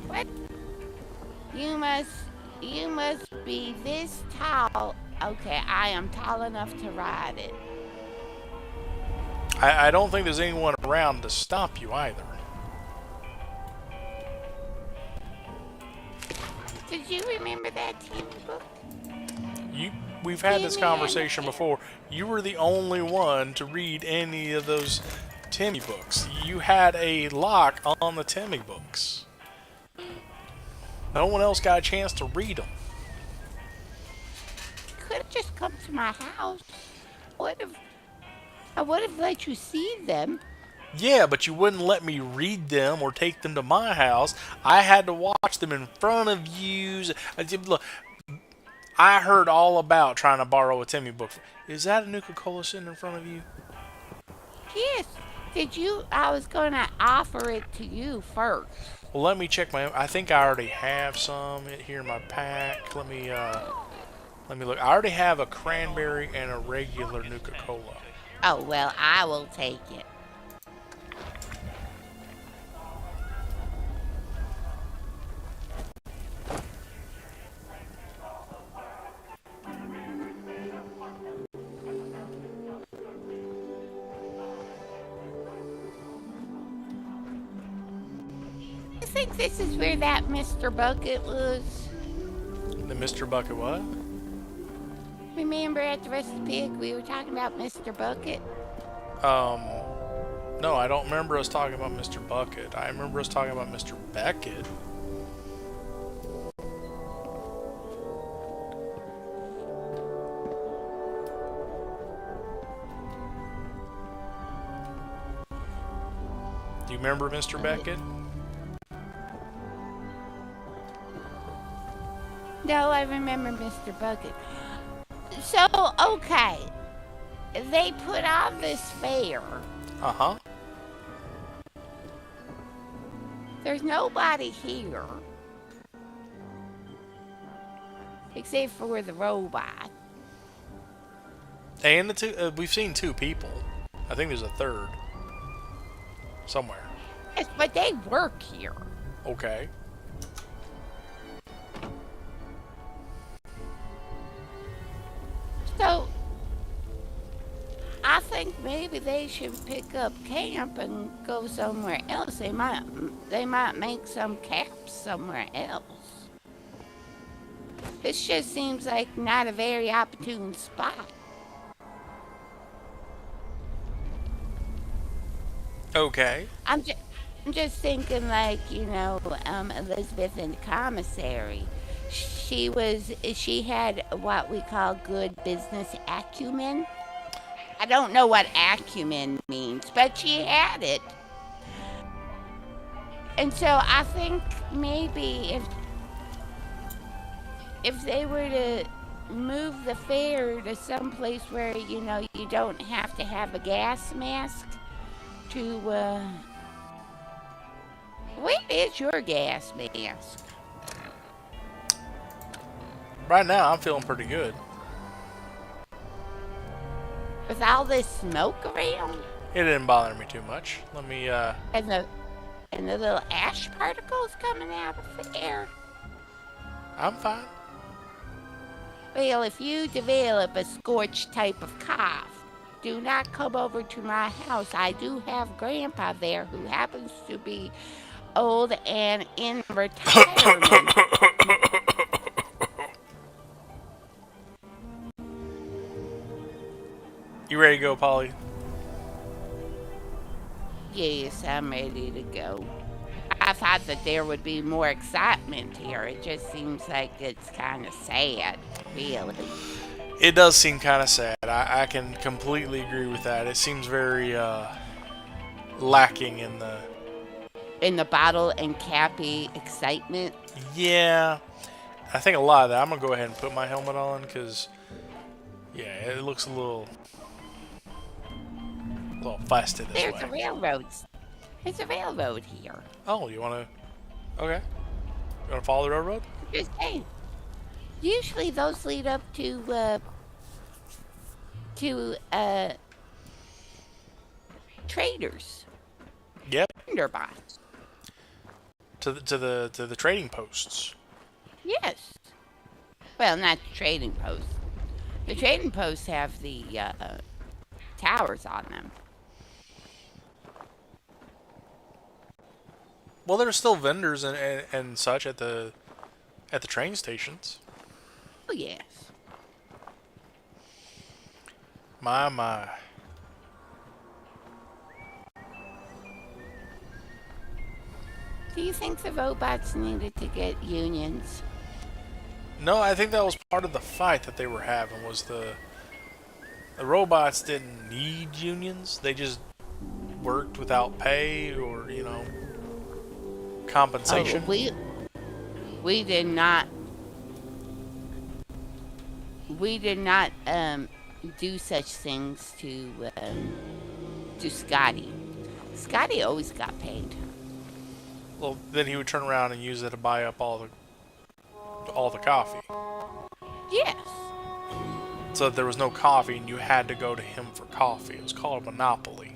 What? You must be this tall. Okay, I am tall enough to ride it. I don't think there's anyone around to stop you either. Did you remember that Timmy book? We've had this Timmy conversation before. You were the only one to read any of those Timmy books. You had a lock on the Timmy books. No one else got a chance to read them. You could have just come to my house. I would have let you see them. Yeah, but you wouldn't let me read them or take them to my house. I had to watch them in front of you. Look, I heard all about trying to borrow a Timmy book. Is that a Nuka-Cola sitting in front of you? Yes. Did you? I was going to offer it to you first. Well, let me check I think I already have some here in my pack. Let me look. I already have a cranberry and a regular Nuka-Cola. Oh, well, I will take it. I think this is where that Mr. Bucket was. The Mr. Bucket what? Remember at the Rusted Pig we were talking about Mr. Bucket? Um, no, I don't remember us talking about Mr. Bucket. I remember us talking about Mr. Beckett. Do you remember Mr. Beckett? No, I remember Mr. Bucket. So, okay. They put on this fair. Uh-huh. There's nobody here. Except for the robot. And the two, we've seen two people. I think there's a third. Somewhere. Yes, but they work here. Okay. So, I think maybe they should pick up camp and go somewhere else. They might make some camp somewhere else. This just seems like not a very opportune spot. Okay. I'm just thinking, like, Elizabeth in the commissary. She had what we call good business acumen. I don't know what acumen means, but she had it. And so I think maybe if they were to move the fair to some place where, you don't have to have a gas mask to, where is your gas mask? Right now, I'm feeling pretty good. With all this smoke around? It didn't bother me too much. Let me, And the little ash particles coming out of the air? I'm fine. Well, if you develop a scorched type of cough, do not come over to my house. I do have Grandpa there who happens to be old and in retirement. You ready to go, Polly? Yes, I'm ready to go. I thought that there would be more excitement here. It just seems like it's kind of sad, really. It does seem kind of sad. I can completely agree with that. It seems very lacking in the bottle and cappy excitement. Yeah, I think a lot of that. I'm gonna go ahead and put my helmet on because yeah, it looks a little festive this There's way. a railroad. There's a railroad here. Oh, you wanna? Okay. You wanna follow the railroad? Just saying. Usually those lead up to traders. Yep. Tinderbots. To the trading posts. Yes. Well, not the trading posts. The trading posts have the towers on them. Well, there's still vendors and such at the train stations. Oh yes. My. Do you think the robots needed to get unions? No, I think that was part of the fight that they were having. Was the robots didn't need unions. They just worked without pay or compensation. Oh, we did not. We did not do such things to Scotty. Scotty always got paid. Well, then he would turn around and use it to buy up all the coffee. Yes. So that there was no coffee and you had to go to him for coffee. It was called a monopoly.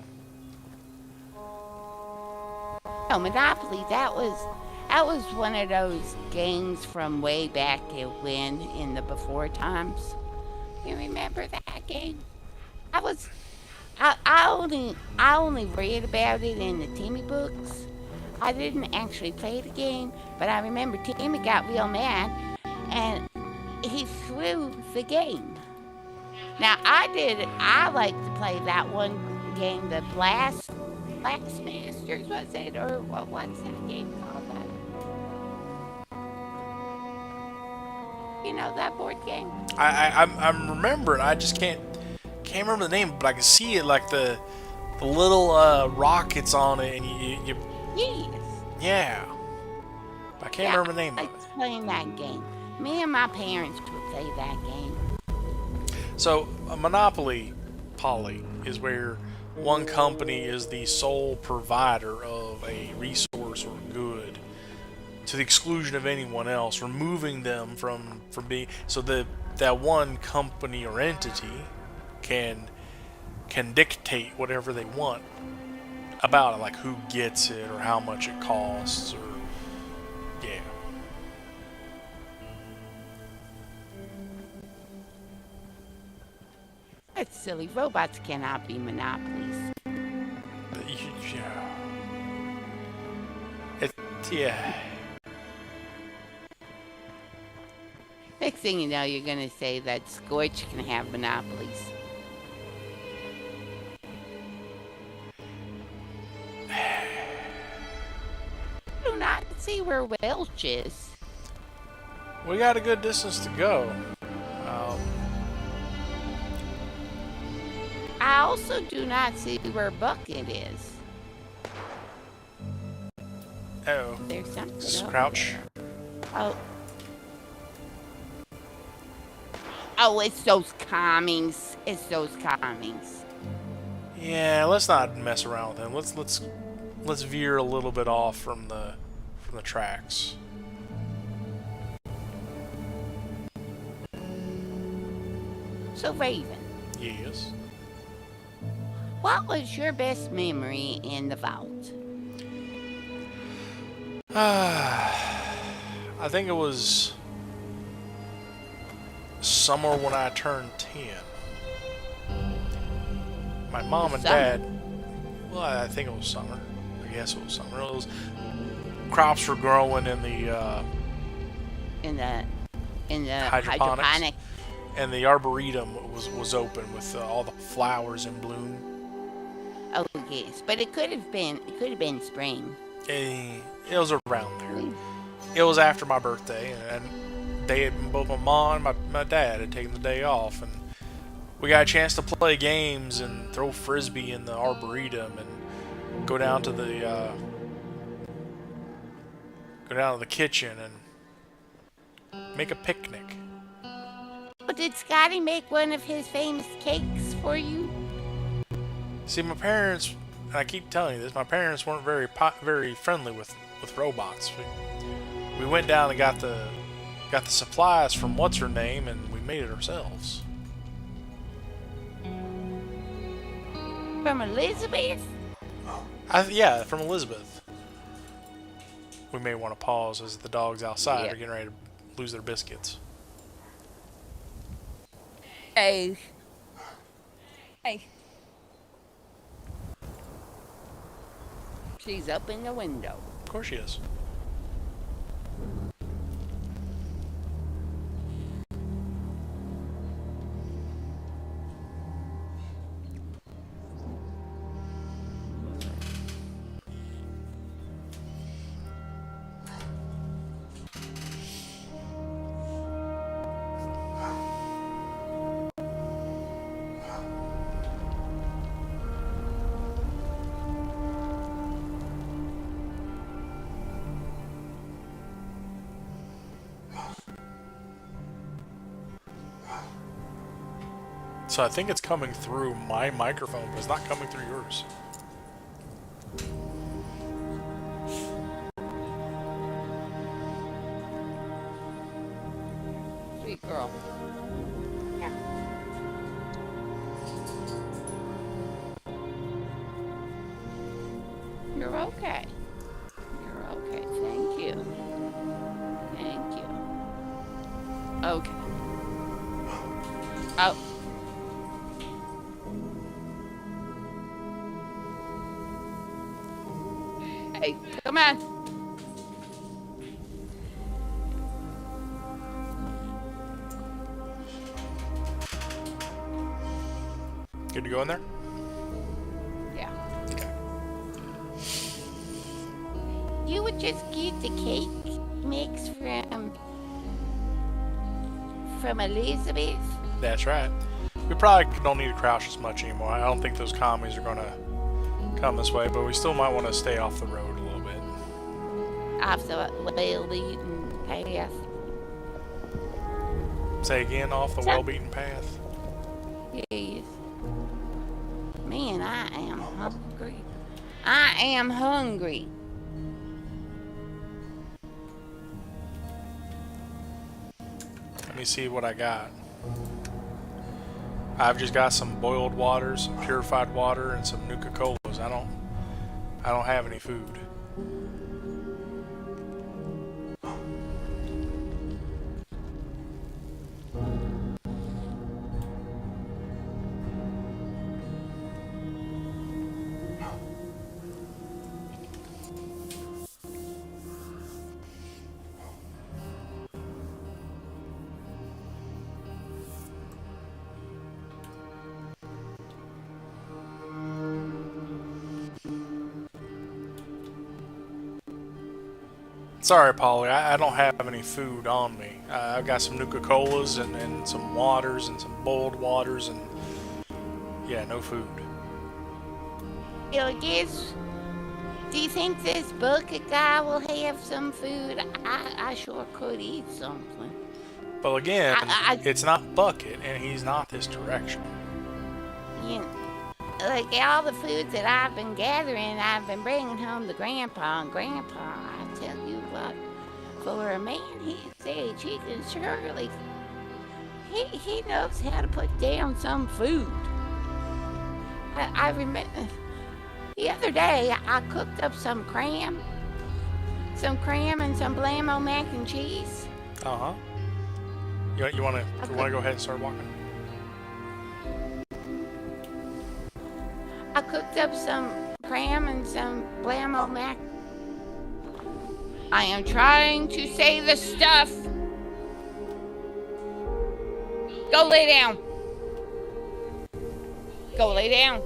No, Monopoly, that was one of those games from way back when, in the before times. You remember that game? I only read about it in the Timmy books. I didn't actually play the game, but I remember Timmy got real mad, and he threw the game. Now I like to play that one game, the Blast Masters, was it? Or what's that game called? You know that board game? I'm remembering. I just can't remember the name, but I can see it like the little rockets on it, and you Yes. yeah. I can't Yeah, remember the name I of like it. playing that game. Me and my parents would play that game. So a monopoly, Polly, is where one company is the sole provider of a resource or good to the exclusion of anyone else, removing them from being so that one company or entity can dictate whatever they want about it, like who gets it or how much it costs or yeah. That's silly. Robots cannot be monopolies. But yeah. It yeah. Next thing you know, you're gonna say that Scorch can have monopolies. I do not see where Welch is. We got a good distance to go. Um, I also do not see where Bucket is. oh, There's something over Crouch. there. Oh. Oh, it's those calmings. It's those calmings. Yeah, let's not mess around with him. Let's veer a little bit off from the tracks. So, Raven, Yes. what was your best memory in the vault? I think it was summer when I turned 10. My mom and Summer? dad. Well, I think it was summer. I guess it was summer. It was crops were growing in the In the hydroponics. hydroponic. And the arboretum was open with all the flowers in bloom. Oh yes, but it could have been spring. It was around there. It was after my birthday, and they had, both my mom and my dad had taken the day off, and we got a chance to play games and throw frisbee in the arboretum and go down to the kitchen and make a picnic. But did Scotty make one of his famous cakes for you? See, my parents, and I keep telling you this, my parents weren't very friendly with robots. We went down and got the supplies from what's her name, and we made it ourselves. From Elizabeth? Yeah, from Elizabeth. We may want to pause as the dogs outside Yep. are getting ready to lose their biscuits. Hey. Hey. She's up in the window. Of course she is. So I think it's coming through my microphone, but it's not coming through yours. Sweet girl. Yeah. You're okay. You're okay. Thank you. Thank you. Okay. Oh. Hey, come on. Good to go in there? Yeah. Okay. You would just get the cake mix from Elizabeth. That's right. We probably don't need to crouch as much anymore. I don't think those commies are going to come this way, but we still might want to stay off the road a little bit. Off the well-beaten path. Say again, off the well-beaten path. Yes. Man, I am hungry. I am hungry. Let me see what I got. I've just got some boiled water, some purified water, and some Nuka-Colas. I don't have any food. Sorry, Polly, I don't have any food on me. I've got some Nuka-Colas and some waters and some boiled waters and yeah, no food. I guess. Do you think this bucket guy will have some food? I sure could eat something. Well, again, it's not Bucket, and he's not this direction. You know, like all the food that I've been gathering, I've been bringing home to Grandpa. And Grandpa, I tell you what, for a man his age, he can surely, he knows how to put down some food. I remember the other day I cooked up some cram and some blammo mac and cheese. Uh-huh. You want to go ahead and start walking? I cooked up some cram and some blammo mac. I am trying to say the stuff. Go lay down. Go lay down.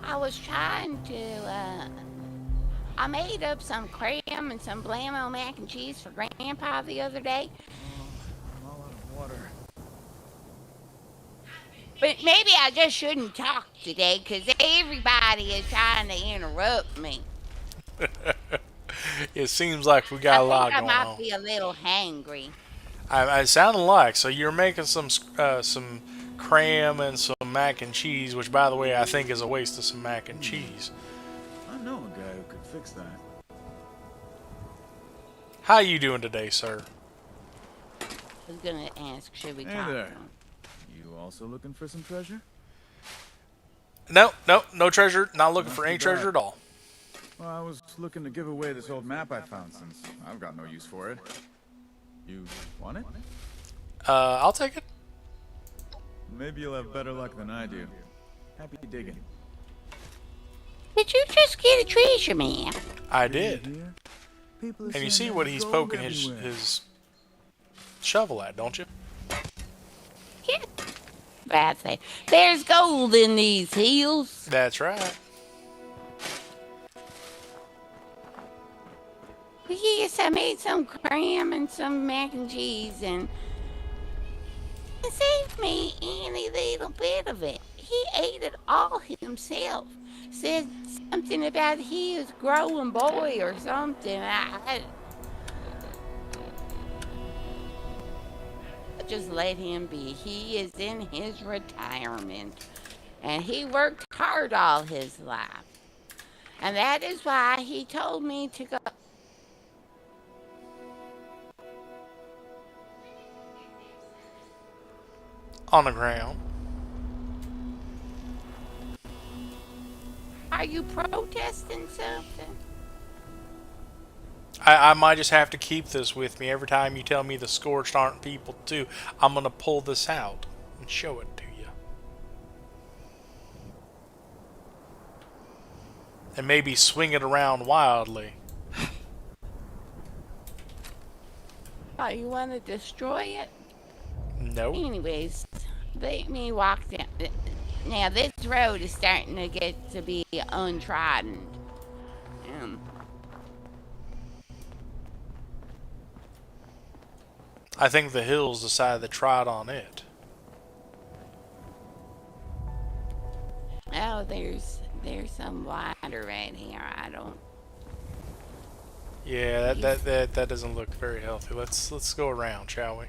I was trying to, I made up some cram and some blammo mac and cheese for Grandpa the other day. I'm all out of water. But maybe I just shouldn't talk today because everybody is trying to interrupt me. It seems like we got a lot going I on. might be a little hangry. I sounded like so you're making some cram and some mac and cheese, which by the way I think is a waste of some mac and cheese. I know a guy who could fix that. How you doing today, sir? I was gonna ask, should we Hey talk? there. You also looking for some treasure? No treasure. Not looking for any treasure at all. Well, I was looking to give away this old map I found since I've got no use for it. You want it? I'll take it. Maybe you'll have better luck than I do. Happy digging. Did you just get a treasure map? I did. Here, people are And you saying see what there's he's gold poking everywhere. his shovel at, don't you? Yeah. That's it. There's gold in these hills. That's right. Yes, I made some cram and some mac and cheese, and it saved me any little bit of it. He ate it all himself. Said something about he was growing boy or something. I just let him be. He is in his retirement, and he worked hard all his life. And that is why he told me to go. On the ground. Are you protesting something? I might just have to keep this with me every time you tell me the scorched aren't people too. I'm gonna pull this out and show it to you. and maybe swing it around wildly. Oh, you want to destroy it? Nope. Anyways, let me walk down. Now, this road is starting to get to be untrodden. Um, I think the hills decided to trot on it. oh, there's some water right here. I don't. Yeah, You, that doesn't look very healthy. Let's go around, shall we?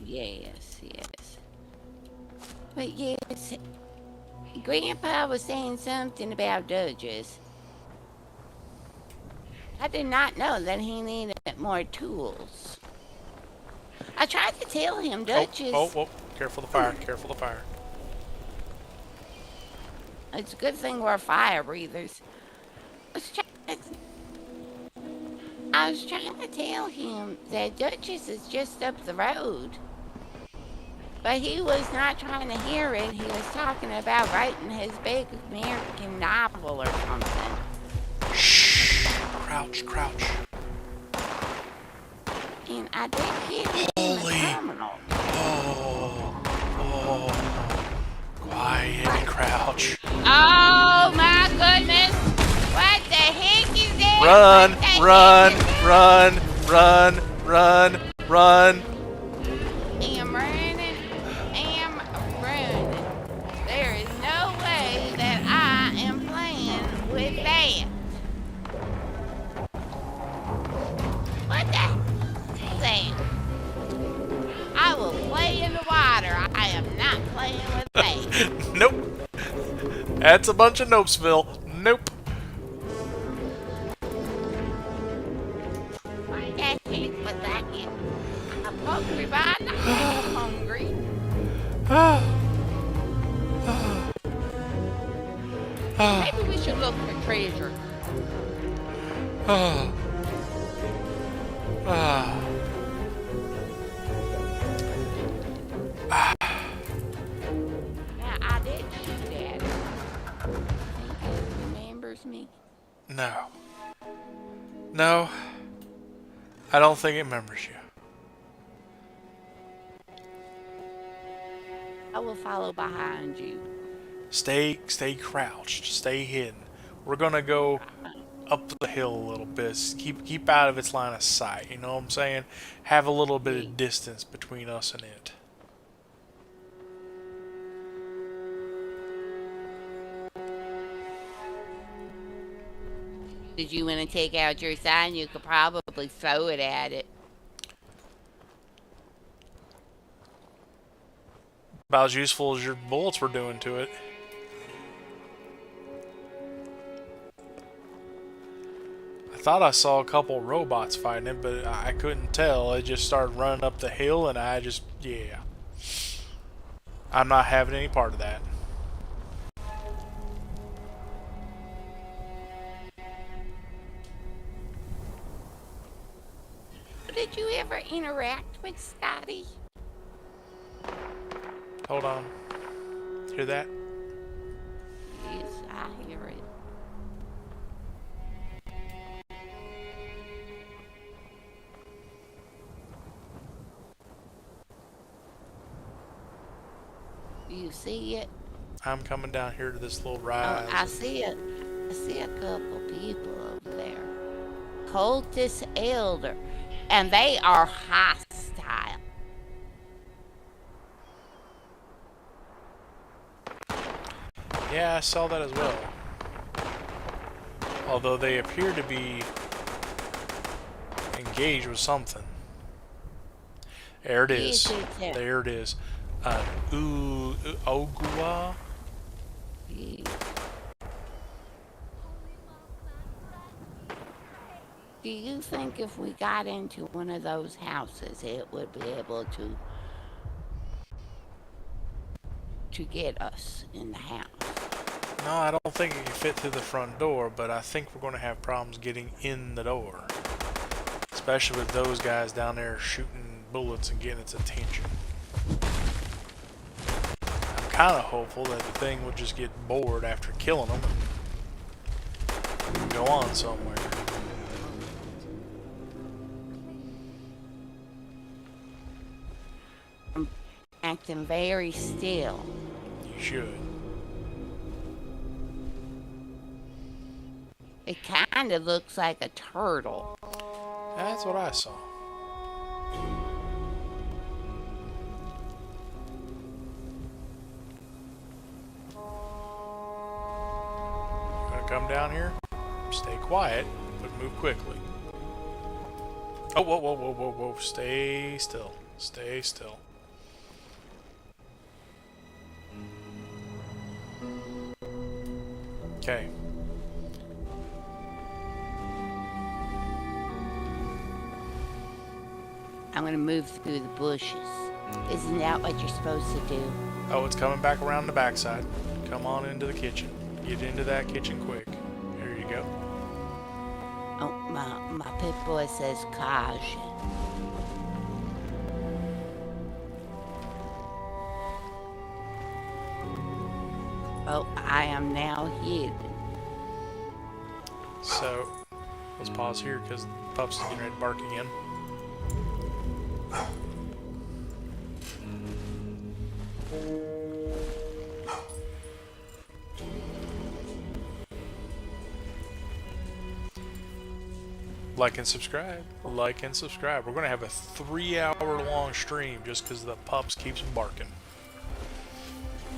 yes, yes. But yes, Grandpa was saying something about Dodges. I did not know that he needed more tools. I tried to tell him Oh, oh, Dutchess. oh! Careful the fire! Careful the fire! It's a good thing we're fire breathers. I was, I was trying to tell him that Dutchess is just up the road. But he was not trying to hear it. He was talking about writing his big American novel or something. Shh! Crouch, crouch! And I did hear it in the Holy! terminal. Oh, oh! Quiet and crouch. Oh my goodness! What the heck is that? Run! What the Run! heck is that? Run! Run! Run! Run! Am running. Am running. There is no way that I am playing with that. What the heck? I will play in the water. I am not playing with that. Nope. That's a bunch of Nopesville. Nope. I can't eat with that. I'm hungry, but I'm not so hungry. Maybe we should look for treasure. Yeah, I did shoot at it. Think it remembers me. No. No. I don't think it remembers you. I will follow behind you. Stay crouched. Stay hidden. We're gonna go up the hill a little bit. Keep out of its line of sight. You know what I'm saying? Have a little bit of distance between us and it. Did you want to take out your sign? You could probably throw it at it. About as useful as your bullets were doing to it. I thought I saw a couple robots fighting it, but I couldn't tell. It just started running up the hill, and yeah. I'm not having any part of that. Did you ever interact with Scotty? Hold on. Hear that? Yes, I hear it. Do you see it? I'm coming down here to this little Oh, rise. I see it. I see a couple people over there. Cultist Elder. And they are hostile. Yeah, I saw that as well. Although they appear to be engaged with something. There it is. There it is. Ogua. Yeah. Do you think if we got into one of those houses, it would be able to get us in the house? No, I don't think it can fit through the front door, but I think we're going to have problems getting in the door. Especially with those guys down there shooting bullets and getting its attention. I'm kind of hopeful that the thing would just get bored after killing them and go on somewhere. I'm acting very still. You should. It kind of looks like a turtle. That's what I saw. Gonna come down here. Stay quiet, but move quickly. Oh, whoa, whoa, whoa, whoa, whoa. Stay still. Stay still. Okay. I'm gonna move through the bushes. Isn't that what you're supposed to do? Oh, it's coming back around the backside. Come on into the kitchen. Get into that kitchen quick. There you go. Oh, my pit boy says caution. Oh, I am now hidden. So, let's pause here because the pups is getting ready to bark again. Like and subscribe. Like and subscribe. We're going to have a 3-hour long stream just because the pups keeps barking.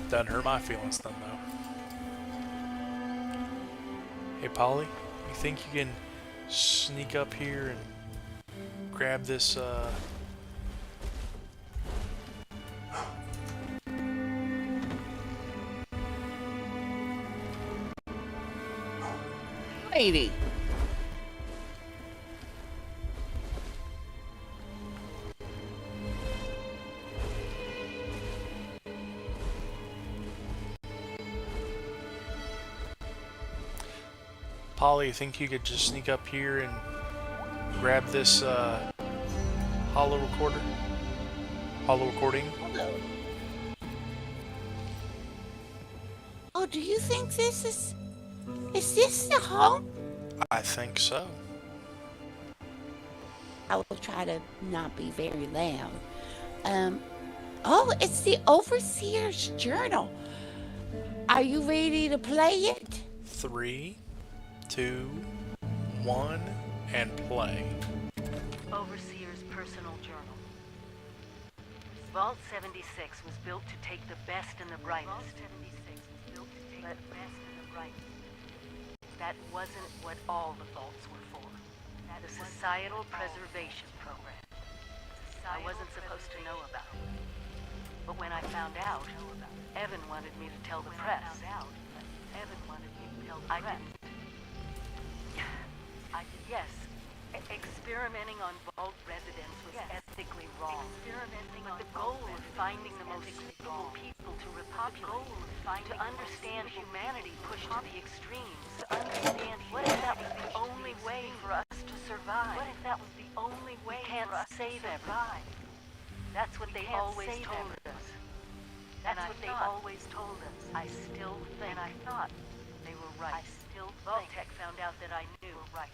Doesn't hurt my feelings then, though. Hey, Polly, you think you can sneak up here and grab this, Lady. Polly, you think you could just sneak up here and grab this, hollow recorder? Hollow recording? Oh, do you think this is... Is this the home? I think so. I will try to not be very loud. Oh, it's the Overseer's Journal. Are you ready to play it? 3, 2, 1, and play. Overseer's personal journal. Vault 76 was built to take the best and the brightest. But that wasn't what all the vaults were for. The Societal Preservation Program. I wasn't supposed to know about it. But when I found out, Evan wanted me to tell the press. I didn't. Yes, experimenting on vault residents was ethically wrong. But the goal of finding the most suitable people to repopulate, to understand humanity pushed to the extremes, to understand what if that was the only way for us to survive? What if that was the only way for us to save everybody? That's what they always told us. That's what they always told us. I still think. And I thought they were right. I still think. Vault-Tec found out that I knew right.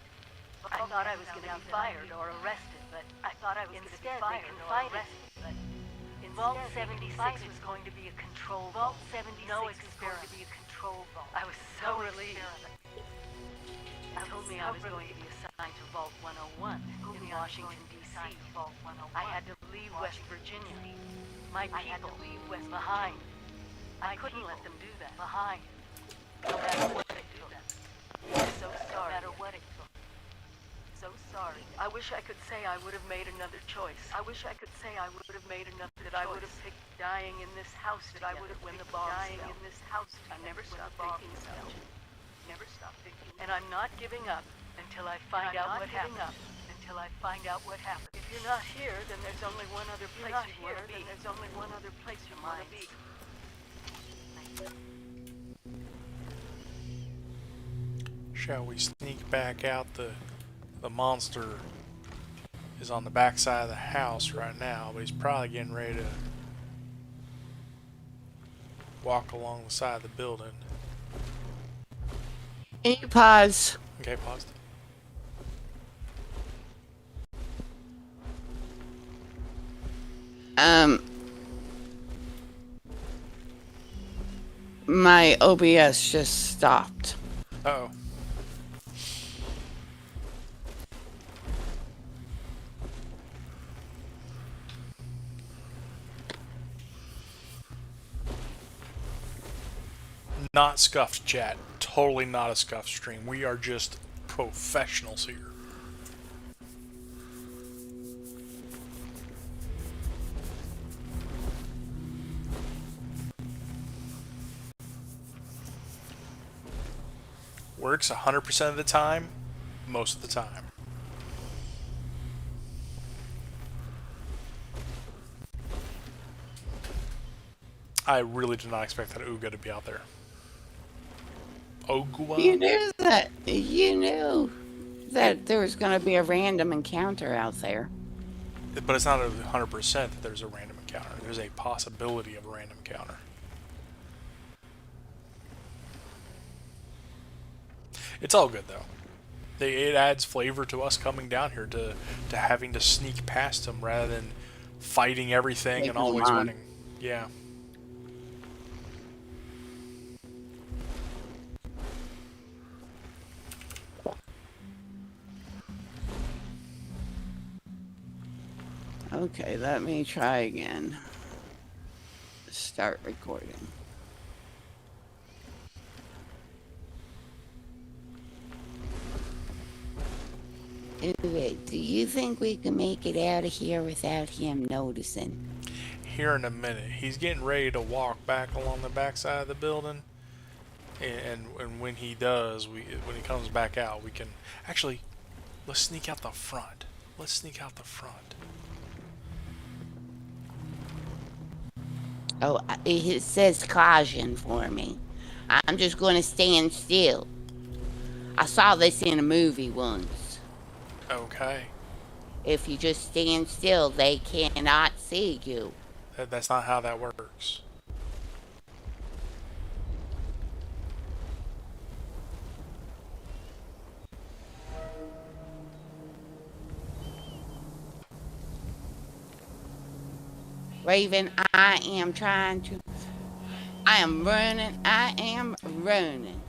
I thought I was going to be fired or arrested, but I thought I was going to be fired or arrested. But Vault 76 was going to be a control vault. Vault 76 was going to be a control vault. I was so relieved. They told me I was going to be assigned to Vault 101 in Washington, D.C. I had to leave West Virginia. My people behind. I couldn't let them do that. Behind. No matter what they do. I'm so sorry. No matter what it took. So sorry. I wish I could say I would have made another choice. I wish I could say I would have made another choice. That I would have picked dying in this house. That I would have when the bomb dying in this house. I never stopped thinking about it. Never stopped thinking. And I'm not giving up until I find out what happened. Until I find out what happened. If you're not here, then there's only one other place you want to be. There's only one other place you want to be. Shall we sneak back out? The monster is on the back side of the house right now, but he's probably getting ready to walk along the side of the building. Can you pause? Okay, paused. Um, my OBS just stopped. Uh-oh. Not scuffed, chat. Totally not a scuffed stream. We are just professionals here. Works 100% of the time, most of the time. I really did not expect that Uga to be out there. Ogua? You knew that there was going to be a random encounter out there. But it's not 100% that there's a random encounter. There's a possibility of a random encounter. It's all good, though. It adds flavor to us coming down here to having to sneak past them rather than fighting everything and always winning. Yeah. Okay, let me try again. Start recording. Anyway, do you think we can make it out of here without him noticing? Here in a minute. He's getting ready to walk back along the backside of the building. And when he does, when he comes back out, we can... Actually, let's sneak out the front. Let's sneak out the front. Oh, it says caution for me. I'm just going to stand still. I saw this in a movie once. Okay. If you just stand still, they cannot see you. That's not how that works. Raven, I am running.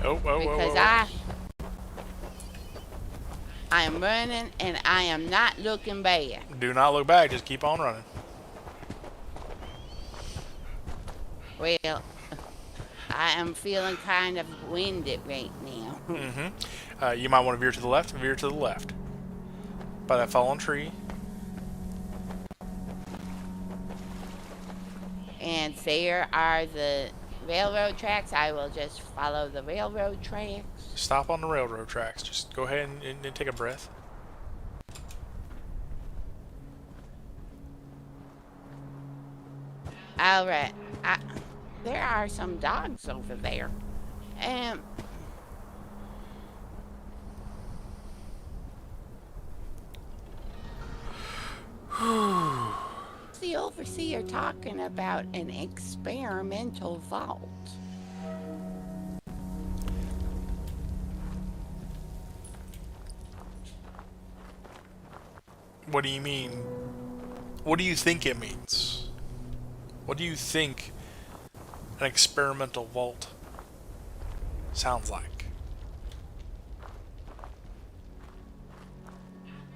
Oh, Because I am running and I am not looking back. Do not look back, just keep on running. Well, I am feeling kind of winded right now. Mm-hmm. You might want to veer to the left. Veer to the left. By that fallen tree. And there are the railroad tracks. I will just follow the railroad tracks. Stop on the railroad tracks. Just go ahead and take a breath. All right. There are some dogs over there. The overseer talking about an experimental vault. What do you mean? What do you think it means? What do you think an experimental vault sounds like?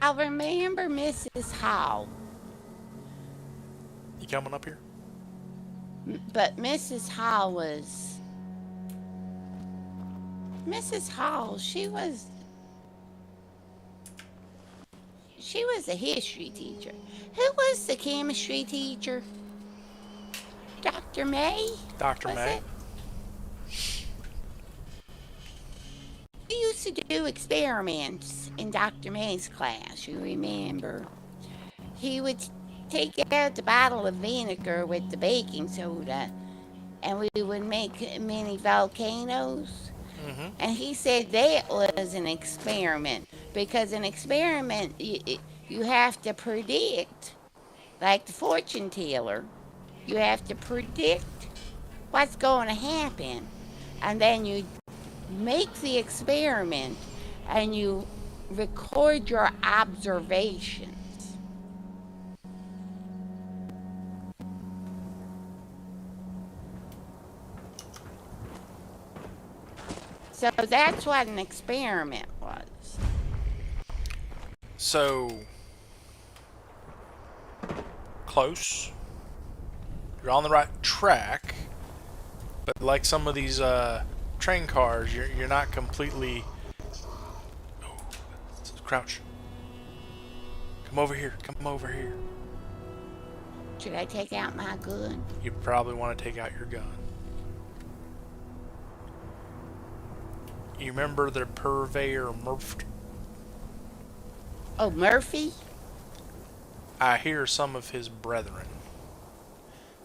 I remember Mrs. Hall. You coming up here? But Mrs. Hall, she was a history teacher. Who was the chemistry teacher? Dr. May? Dr. May? We used to do experiments in Dr. May's class, you remember. He would take out the bottle of vinegar with the baking soda, and we would make mini volcanoes. Mm-hmm. And he said that was an experiment, because an experiment, you have to predict, like the fortune teller, you have to predict what's going to happen, and then you make the experiment and you record your observations. So that's what an experiment was. So, close. You're on the right track, but like some of these train cars, you're not completely. Oh, crouch. Come over here. Come over here. Should I take out my gun? You probably want to take out your gun. You remember the purveyor Murph? Oh, Murphy? I hear some of his brethren.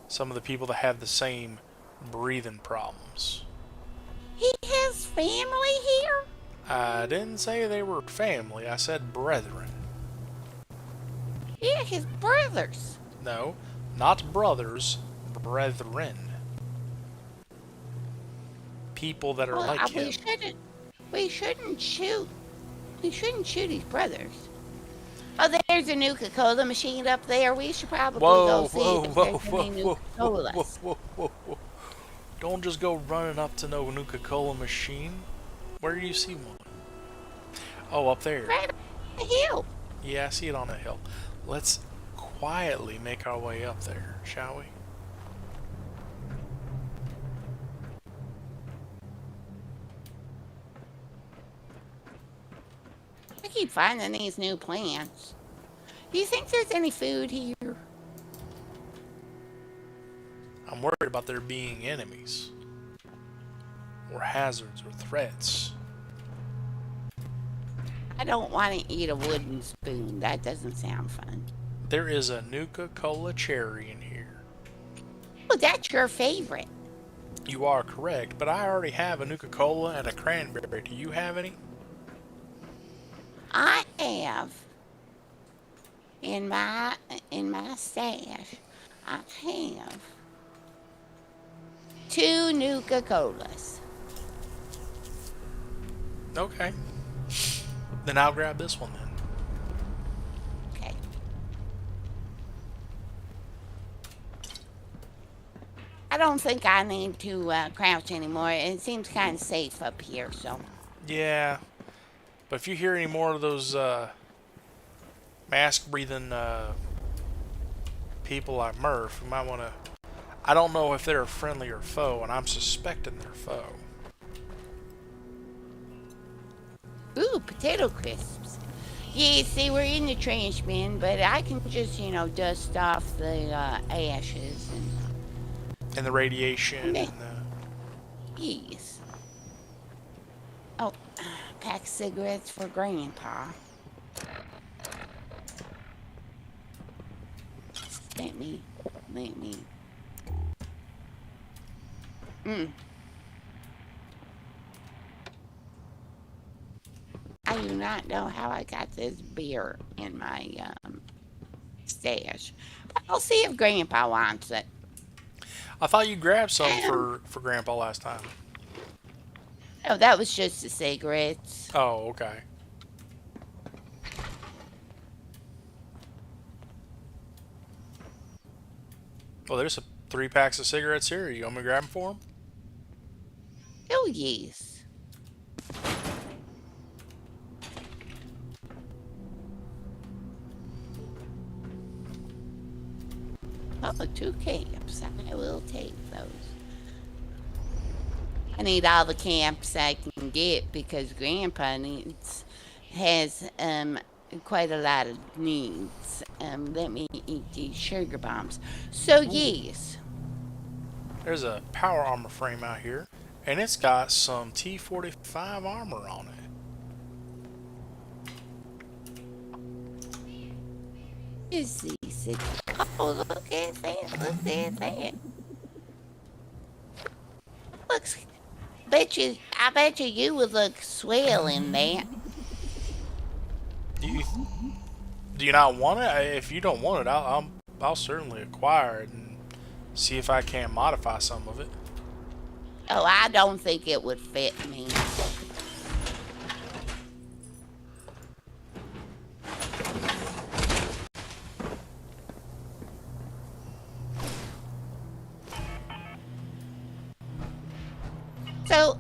Some of the people that have the same breathing problems. He has family here? I didn't say they were family. I said brethren. Yeah, his brothers. No, not brothers, brethren. People that are like him. We shouldn't shoot. We shouldn't shoot his brothers. Oh, there's a Nuka-Cola machine up there. We should probably go see if there's any Nuka-Colas. Whoa. Don't just go running up to no Nuka-Cola machine. Where do you see one? Oh, up there. Right on the hill. Yeah, I see it on the hill. Let's quietly make our way up there, shall we? I keep finding these new plants. Do you think there's any food here? I'm worried about there being enemies. Or hazards or threats. I don't want to eat a wooden spoon. That doesn't sound fun. There is a Nuka-Cola cherry in here. Oh, that's your favorite. You are correct, but I already have a Nuka-Cola and a cranberry. Do you have any? I have in my stash. I have 2 Nuka-Colas. Okay. Then I'll grab this one then. Okay. I don't think I need to crouch anymore. It seems kind of safe up here, so. Yeah. But if you hear any more of those mask-breathing people like Murph, you might want to... I don't know if they're a friendly or foe, and I'm suspecting they're foe. Ooh, potato crisps. Yeah, see, we're in the trash bin, but I can just, dust off the ashes And the radiation Yeah. and the... Yes. Oh, pack of cigarettes for Grandpa. Let me. I do not know how I got this beer in my stash, but I'll see if Grandpa wants it. I thought you grabbed some for Grandpa last time. Oh, that was just the cigarettes. Oh, okay. Well, there's 3 packs of cigarettes here. You want me to grab them for him? Oh, yes. Oh, 2 camps. I will take those. I need all the camps I can get because Grandpa has quite a lot of needs. Let me eat these sugar bombs. So, yes. There's a power armor frame out here, and it's got some T-45 armor on it. Is these? Oh, look at that! Look at that! Looks. I bet you would look swell in that. Do you not want it? If you don't want it, I'll certainly acquire it and see if I can modify some of it. Oh, I don't think it would fit me. So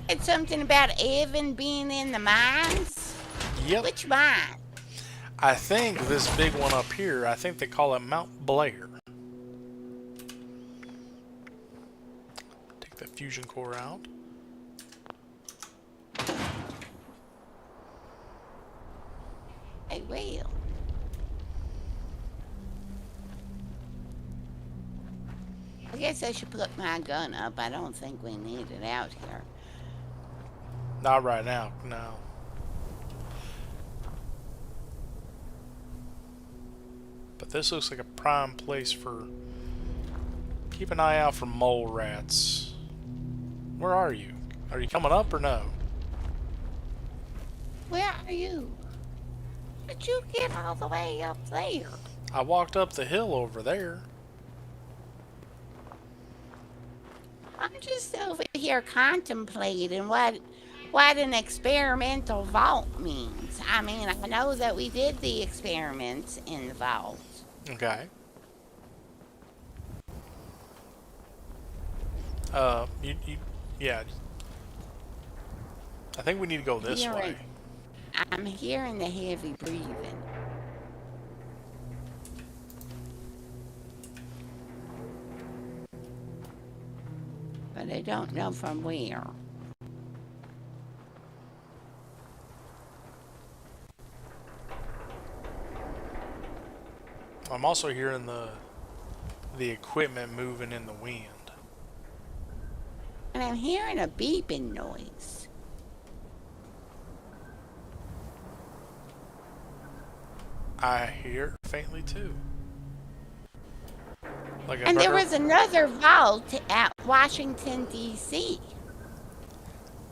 it's something about Evan being in the mines. Yep. Which mine? I think this big one up here, I think they call it Mount Blair. Take the fusion core out. I will. I guess I should put my gun up. I don't think we need it out here. Not right now, no. But this looks like a prime place for... Keep an eye out for mole rats. Where are you? Are you coming up or no? Where are you? Did you get all the way up there? I walked up the hill over there. I'm just over here contemplating what an experimental vault means. I mean, I know that we did the experiments in the vault. Okay. Yeah. I think we need to go this way. I'm hearing the heavy breathing. But I don't know from where. I'm also hearing the equipment moving in the wind. And I'm hearing a beeping noise. I hear it faintly too. Like And there was another vault at Washington, D.C.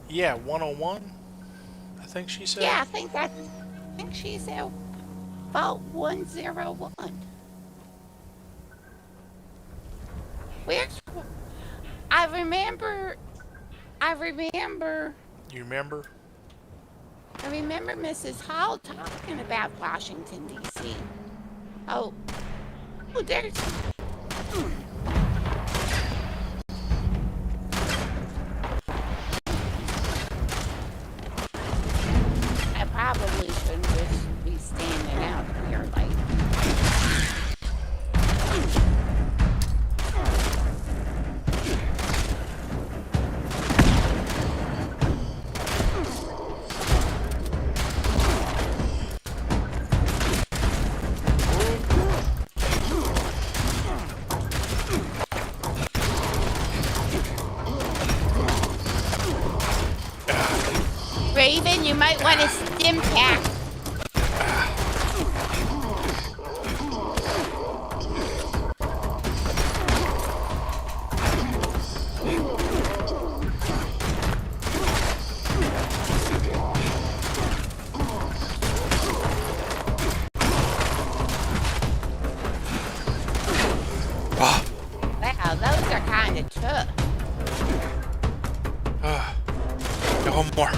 Yeah, 101, I think she said. Yeah, I think she said Vault 101. Where's... I remember... You remember? I remember Mrs. Hall talking about Washington, D.C. Oh, there's... I probably shouldn't just be standing out here like... Raven, you might want to stim pack. Wow, those are kind of tough. Go home more.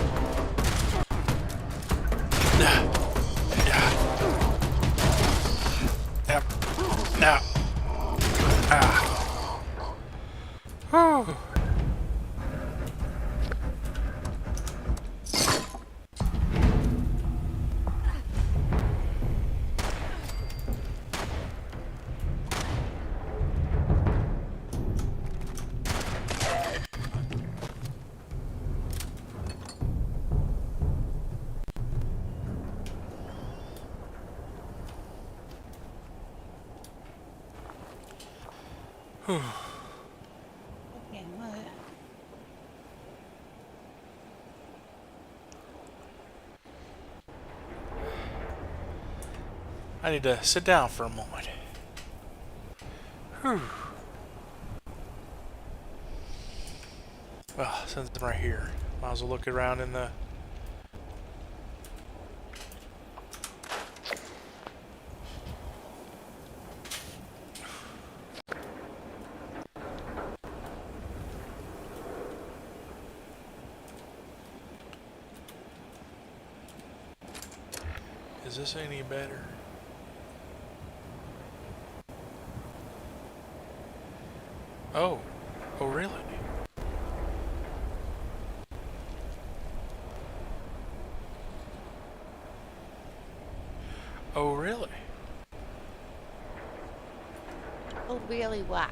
Yep. Now. Whew. Okay, what? I need to sit down for a moment. Whew. Well, since I'm right here, might as well look around in the... Is this any better? Oh. Oh, really? really what?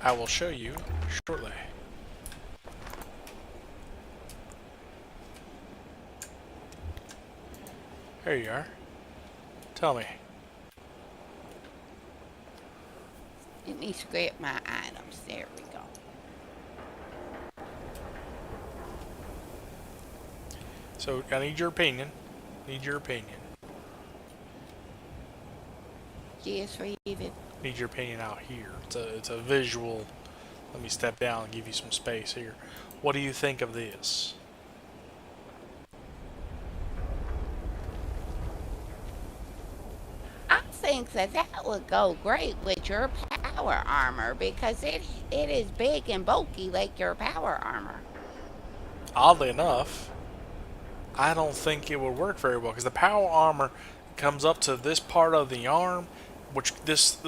I will show you shortly. There you are. Tell me. Let me scrape my items. There we go. So I need your opinion. Need your opinion. Just read it. Need your opinion out here. It's a visual. Let me step down and give you some space here. What do you think of this? I think that would go great with your power armor because it is big and bulky like your power armor. Oddly enough, I don't think it would work very well because the power armor comes up to this part of the arm, which this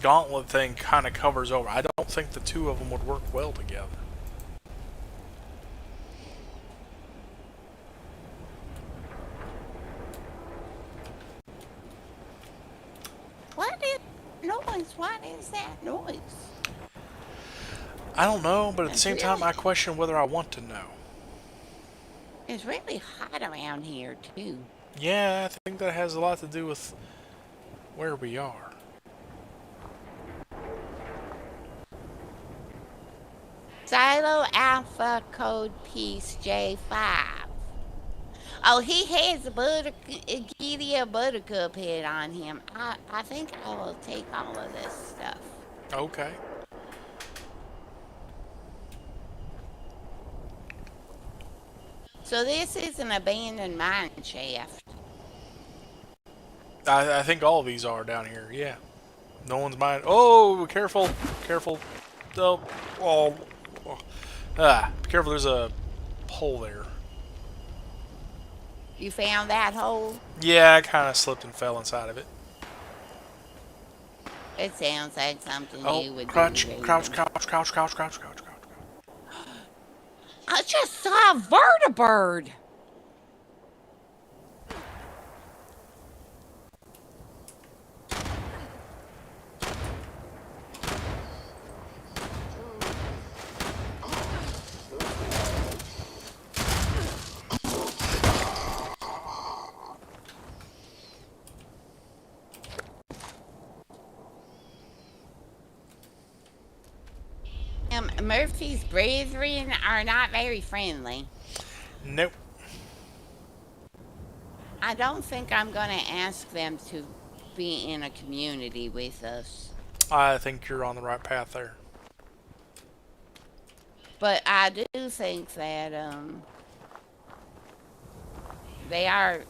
gauntlet thing kind of covers over. I don't think the two of them would work well together. What is noise? What is that noise? I don't know, but at the It's same time, I really, question whether I want to know. it's really hot around here too. Yeah, I think that has a lot to do with where we are. Silo Alpha Code Piece J5. Oh, he has a Gideon Buttercup head on him. I think I will take all of this stuff. Okay. So this is an abandoned mine shaft. I think all of these are down here, yeah. No one's mind. Oh, careful. Careful. Oh, oh, oh. Ah, be careful, there's a hole there. You found that hole? Yeah, I kind of slipped and fell inside of it. It sounds like something Oh, you would crouch, do, crouch, Raven. crouch, crouch, crouch, crouch, crouch, crouch. I just saw a vertibird. Murphy's brethren are not very friendly. Nope. I don't think I'm going to ask them to be in a community with us. I think you're on the right path there. But I do think that they are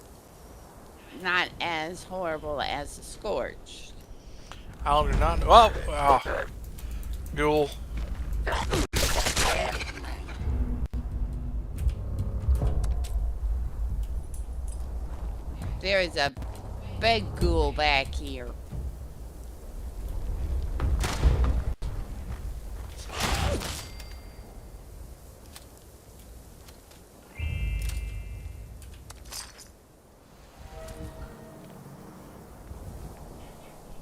not as horrible as the Scorched. I do not know. Oh, ghoul. There is a big ghoul back here.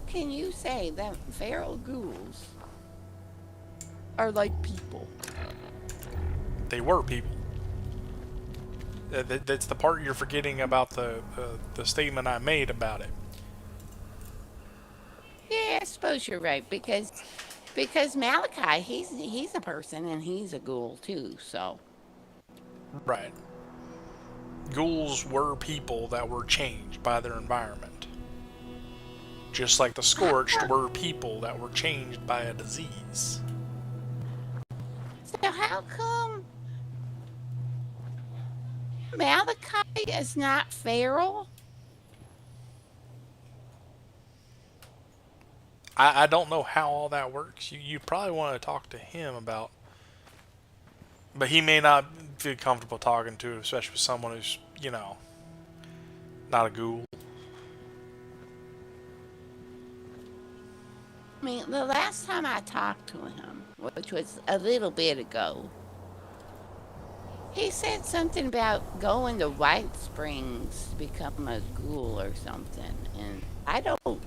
Can you say that feral ghouls are like people? They were people. That's the part you're forgetting about the statement I made about it. Yeah, I suppose you're right because Malachi he's a person and he's a ghoul too. So Right. Ghouls were people that were changed by their environment. Just like the Scorched were people that were changed by a disease. so how come Malachi is not feral? I don't know how all that works. You probably want to talk to him about, but he may not feel comfortable talking to, especially with someone who's, not a ghoul. I mean, the last time I talked to him, which was a little bit ago, He said something about going to White Springs to become a ghoul or something, and I don't.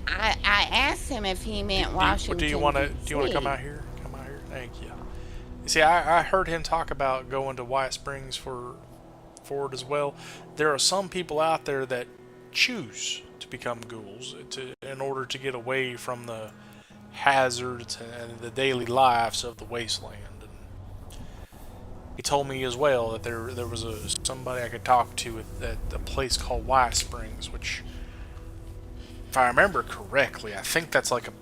I asked him if he meant Do you Washington want to come D.C. out here? Come out here. Thank you. See, I heard him talk about going to White Springs for it as well. There are some people out there that choose to become ghouls in order to get away from the hazards and the daily lives of the wasteland. And he told me as well that there was somebody I could talk to at a place called White Springs, which, if I remember correctly, I think that's like a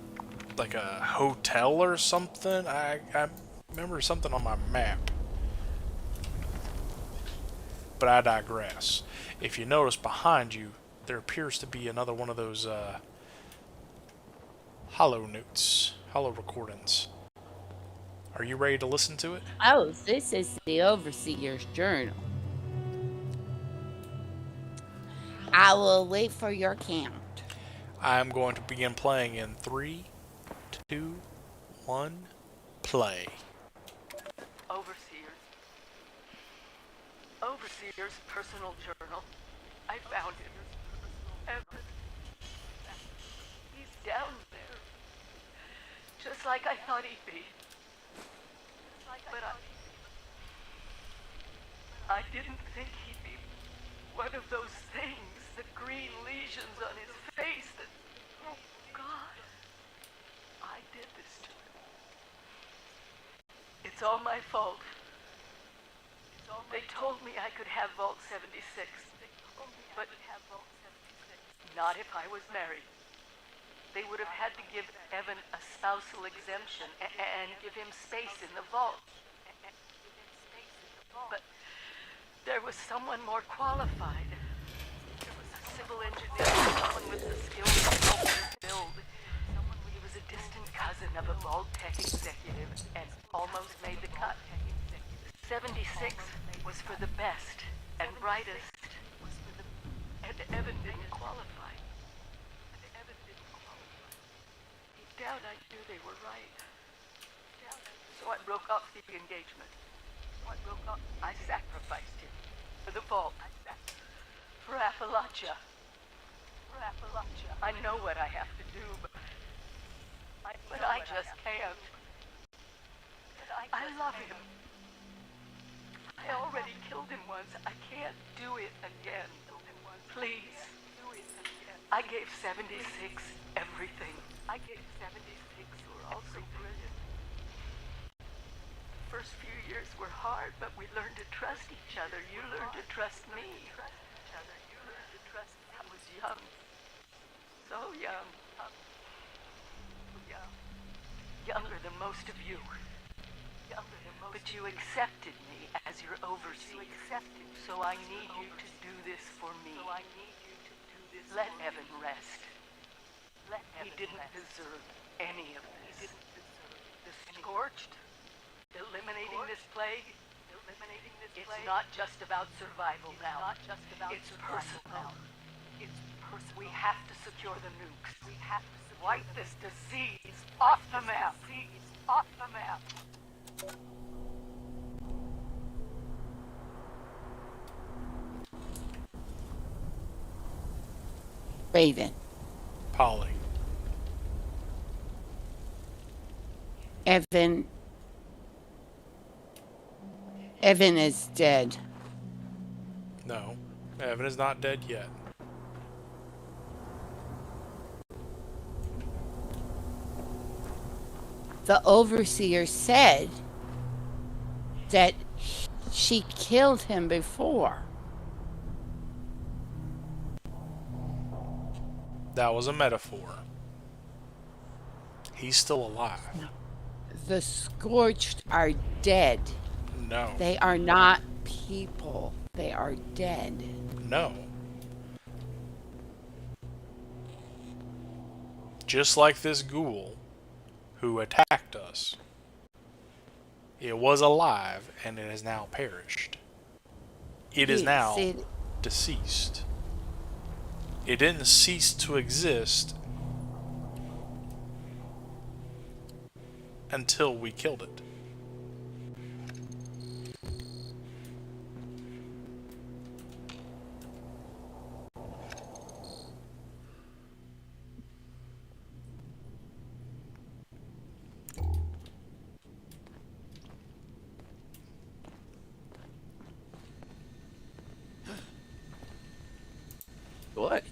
hotel or something. I remember something on my map, but I digress. If you notice behind you, there appears to be another one of those hollow notes, hollow recordings. Are you ready to listen to it? Oh, this is the Overseer's Journal. I will wait for your count. I'm going to begin playing in 3, 2, 1, play. Overseer's personal journal. I found him. Evan. He's down there. Just like I thought he'd be. But I didn't think he'd be one of those things, the green lesions on his face that, oh God, I did this to him. It's all my fault. They told me I could have Vault 76, but not if I was married. They would have had to give Evan a spousal exemption and give him space in the vault. But there was someone more qualified. There was a civil engineer, someone with the skills to help me build. He was a distant cousin of a Vault Tech executive and almost made the cut. 76 was for the best and brightest, and Evan didn't qualify. Deep down, I knew they were right. So I broke off the engagement. I sacrificed him for the vault, for Appalachia. I know what I have to do, but I just can't. I love him. I already killed him once. I can't do it again. Please. I gave 76 everything. Who were all so brilliant. The first few years were hard, but we learned to trust each other. You learned to trust me. I was young. So young. Younger than most of you. But you accepted me as your overseer. So I need you to do this for me. Let Evan rest. He didn't deserve any of this. The scorched, eliminating this plague, it's not just about survival now. It's personal. We have to secure the nukes. Wipe this disease off the map. Raven. Polly. Evan. Evan is dead. No, Evan is not dead yet. The Overseer said that she killed him before. That was a metaphor. He's still alive. The Scorched are dead. No. They are not people. They are dead. No. Just like this ghoul who attacked us. It was alive and it has now perished. It is now deceased. It didn't cease to exist until we killed it. What?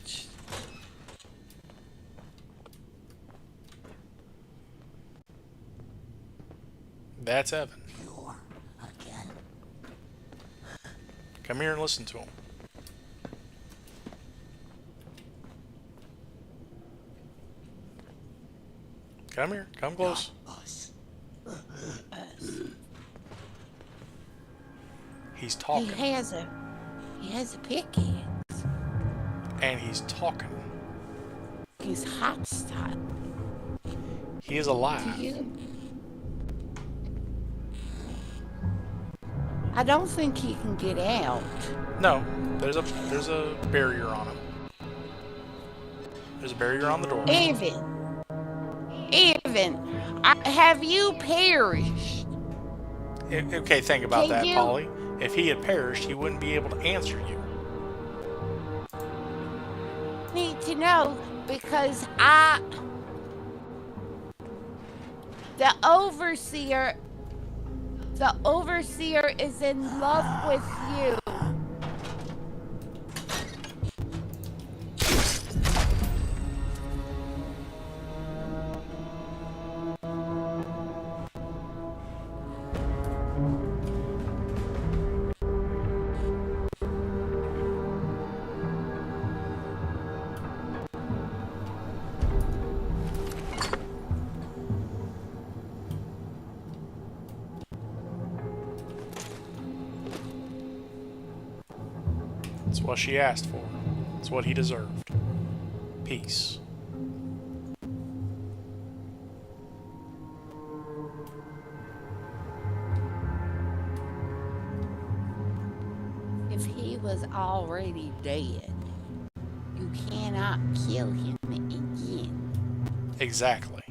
That's Evan. You're again. Come here and listen to him. Come here. Come close. Us. He's He talking. has a pickaxe. And he's talking. He's hot stuff. He is Do alive. you? I don't think he can get out. No, there's a barrier on him. There's a barrier on the door. Evan, have you perished? Okay, think about Can that, you- Polly. If he had perished, he wouldn't be able to answer you. Need to know because the overseer is in love with you. It's what she asked for. It's what he deserved. Peace. If he was already dead, you cannot kill him again. Exactly.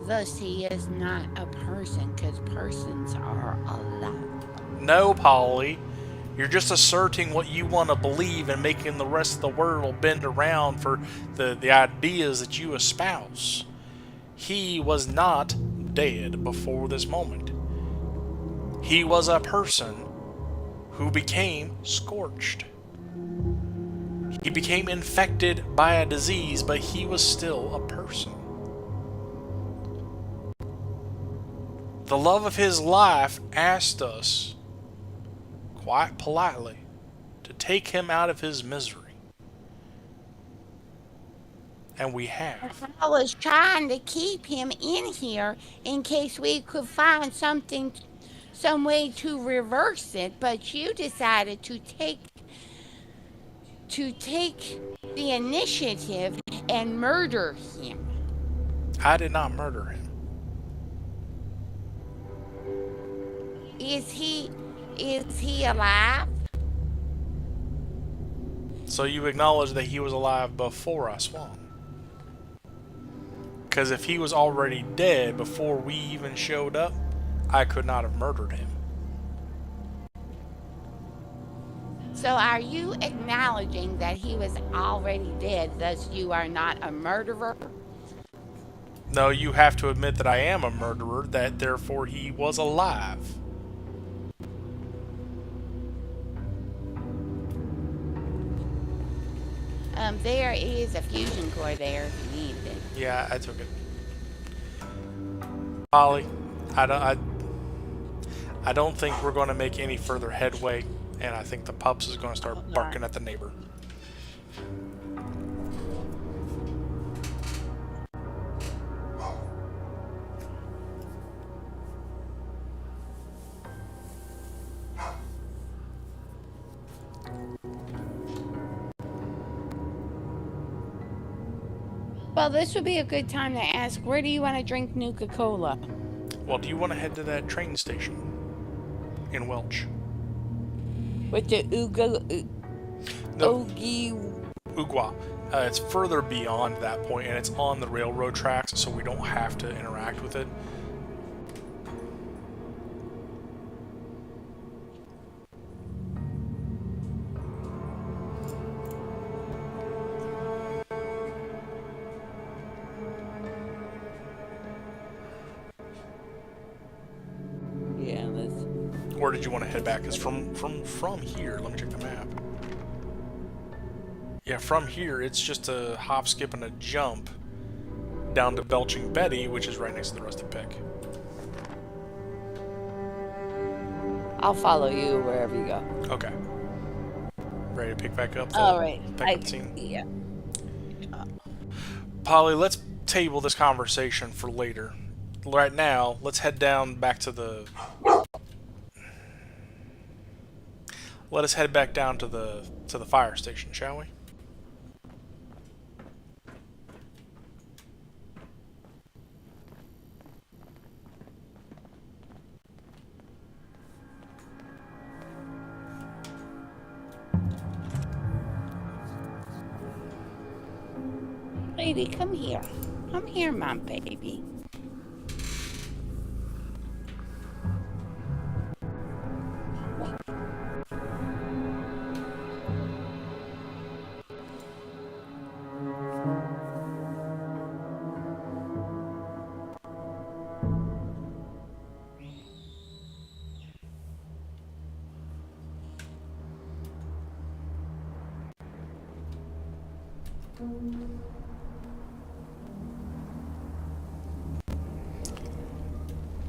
Thus, he is not a person because persons are alive. No, Polly. You're just asserting what you want to believe and making the rest of the world bend around for the ideas that you espouse. He was not dead before this moment. He was a person who became scorched. He became infected by a disease, but he was still a person. The love of his life asked us, quite politely, to take him out of his misery. And we have. I was trying to keep him in here in case we could find some way to reverse it, but you decided to take the initiative and murder him. I did not murder him. Is he alive? So you acknowledge that he was alive before I swung. Because if he was already dead before we even showed up, I could not have murdered him. So are you acknowledging that he was already dead, thus you are not a murderer? No, you have to admit that I am a murderer, that therefore he was alive. There is a fusion core there if you need it. Yeah, I took it. Polly, I don't think we're going to make any further headway, and I think the pups is going to start barking at the neighbor. Well, this would be a good time to ask, where do you want to drink Nuka-Cola? Well, do you want to head to that train station in Welch? With the No, Oogie... Ugwa. It's further beyond that point, and it's on the railroad tracks, so we don't have to interact with it. Yeah, let's... Where did you want to head back? Because from here, let me check the map. Yeah, from here, it's just a hop, skip, and a jump down to Belching Betty, which is right next to the Rusty Pick. I'll follow you wherever you go. Okay. Ready to pick back up All the right. back up the scene? Yeah. Polly, let's table this conversation for later. Right now, let's head down back to the... Let us head back down to the fire station, shall we? Lady, come here. Come here, my baby.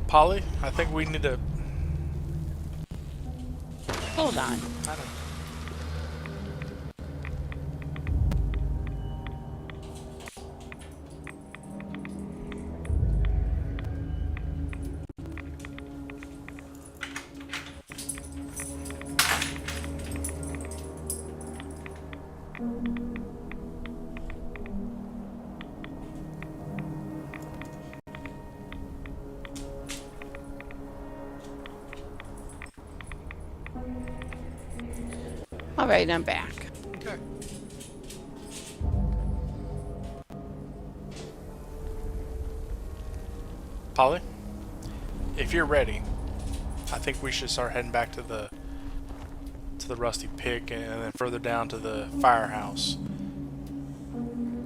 Polly, I think we need to... Hold on. I don't... All right, I'm back. Okay. Polly, if you're ready, I think we should start heading back to the Rusty Pick and then further down to the firehouse.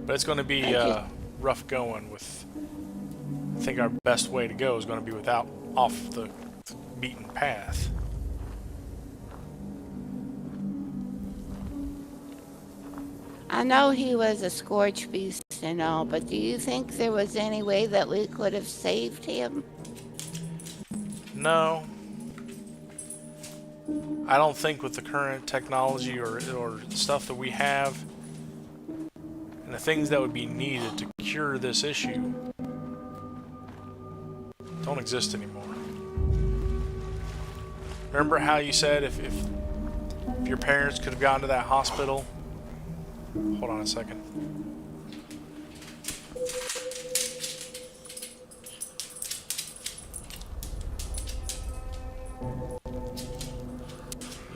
But it's going to be rough going with... I think our best way to go is going to be without off the beaten path. I know he was a scorched beast and all, but do you think there was any way that we could have saved him? No. I don't think with the current technology or stuff that we have and the things that would be needed to cure this issue don't exist anymore. Remember how you said if your parents could have gone to that hospital? Hold on a second.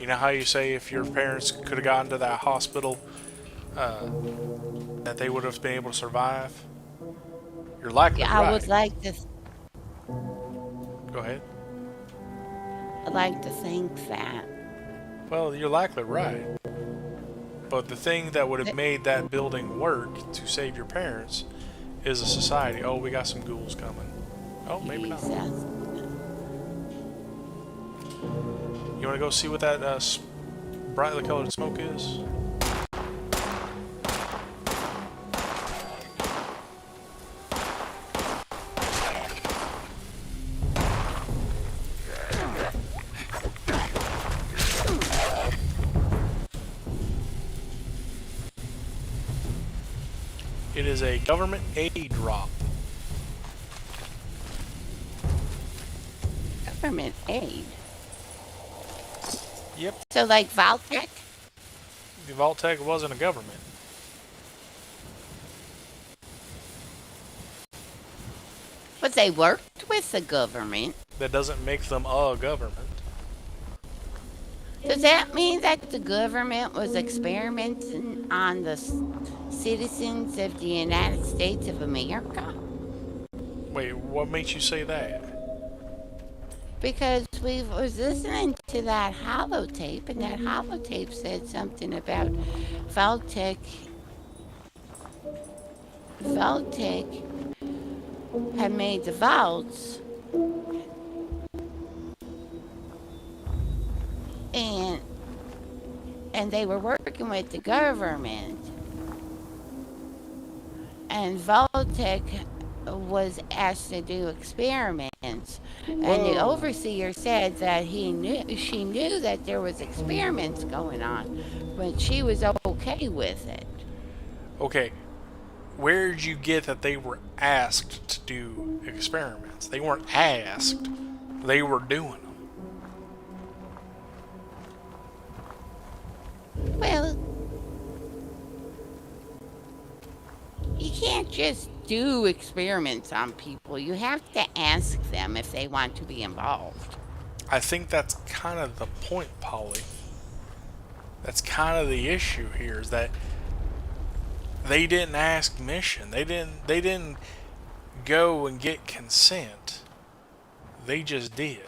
You know how you say if your parents could have gotten to that hospital, that they would have been able to survive? You're likely Yeah, right. I would like to. Go ahead. I'd like to think that. Well, you're likely right. But the thing that would have made that building work to save your parents is a society. Oh, we got some ghouls coming. Oh, maybe not. Jesus. You want to go see what that brightly colored smoke is? It is a government aid drop. Government aid. Yep. So like Valtech? The Vault-Tec wasn't a government. But they worked with the government. That doesn't make them a government. Does that mean that the government was experimenting on the citizens of the United States of America? Wait, what makes you say that? Because we was listening to that holotape, and that holotape said something about Valtech. Valtech had made the vaults, and and they were working with the government. And Voltec was asked to do experiments, and the Whoa. overseer said that she knew that there was experiments going on, but she was okay with it. Okay, where did you get that they were asked to do experiments? They weren't asked, they were doing them. Well, you can't just do experiments on people. You have to ask them if they want to be involved. I think that's kind of the point, Polly. That's kind of the issue here, is that they didn't ask mission. They didn't go and get consent. They just did.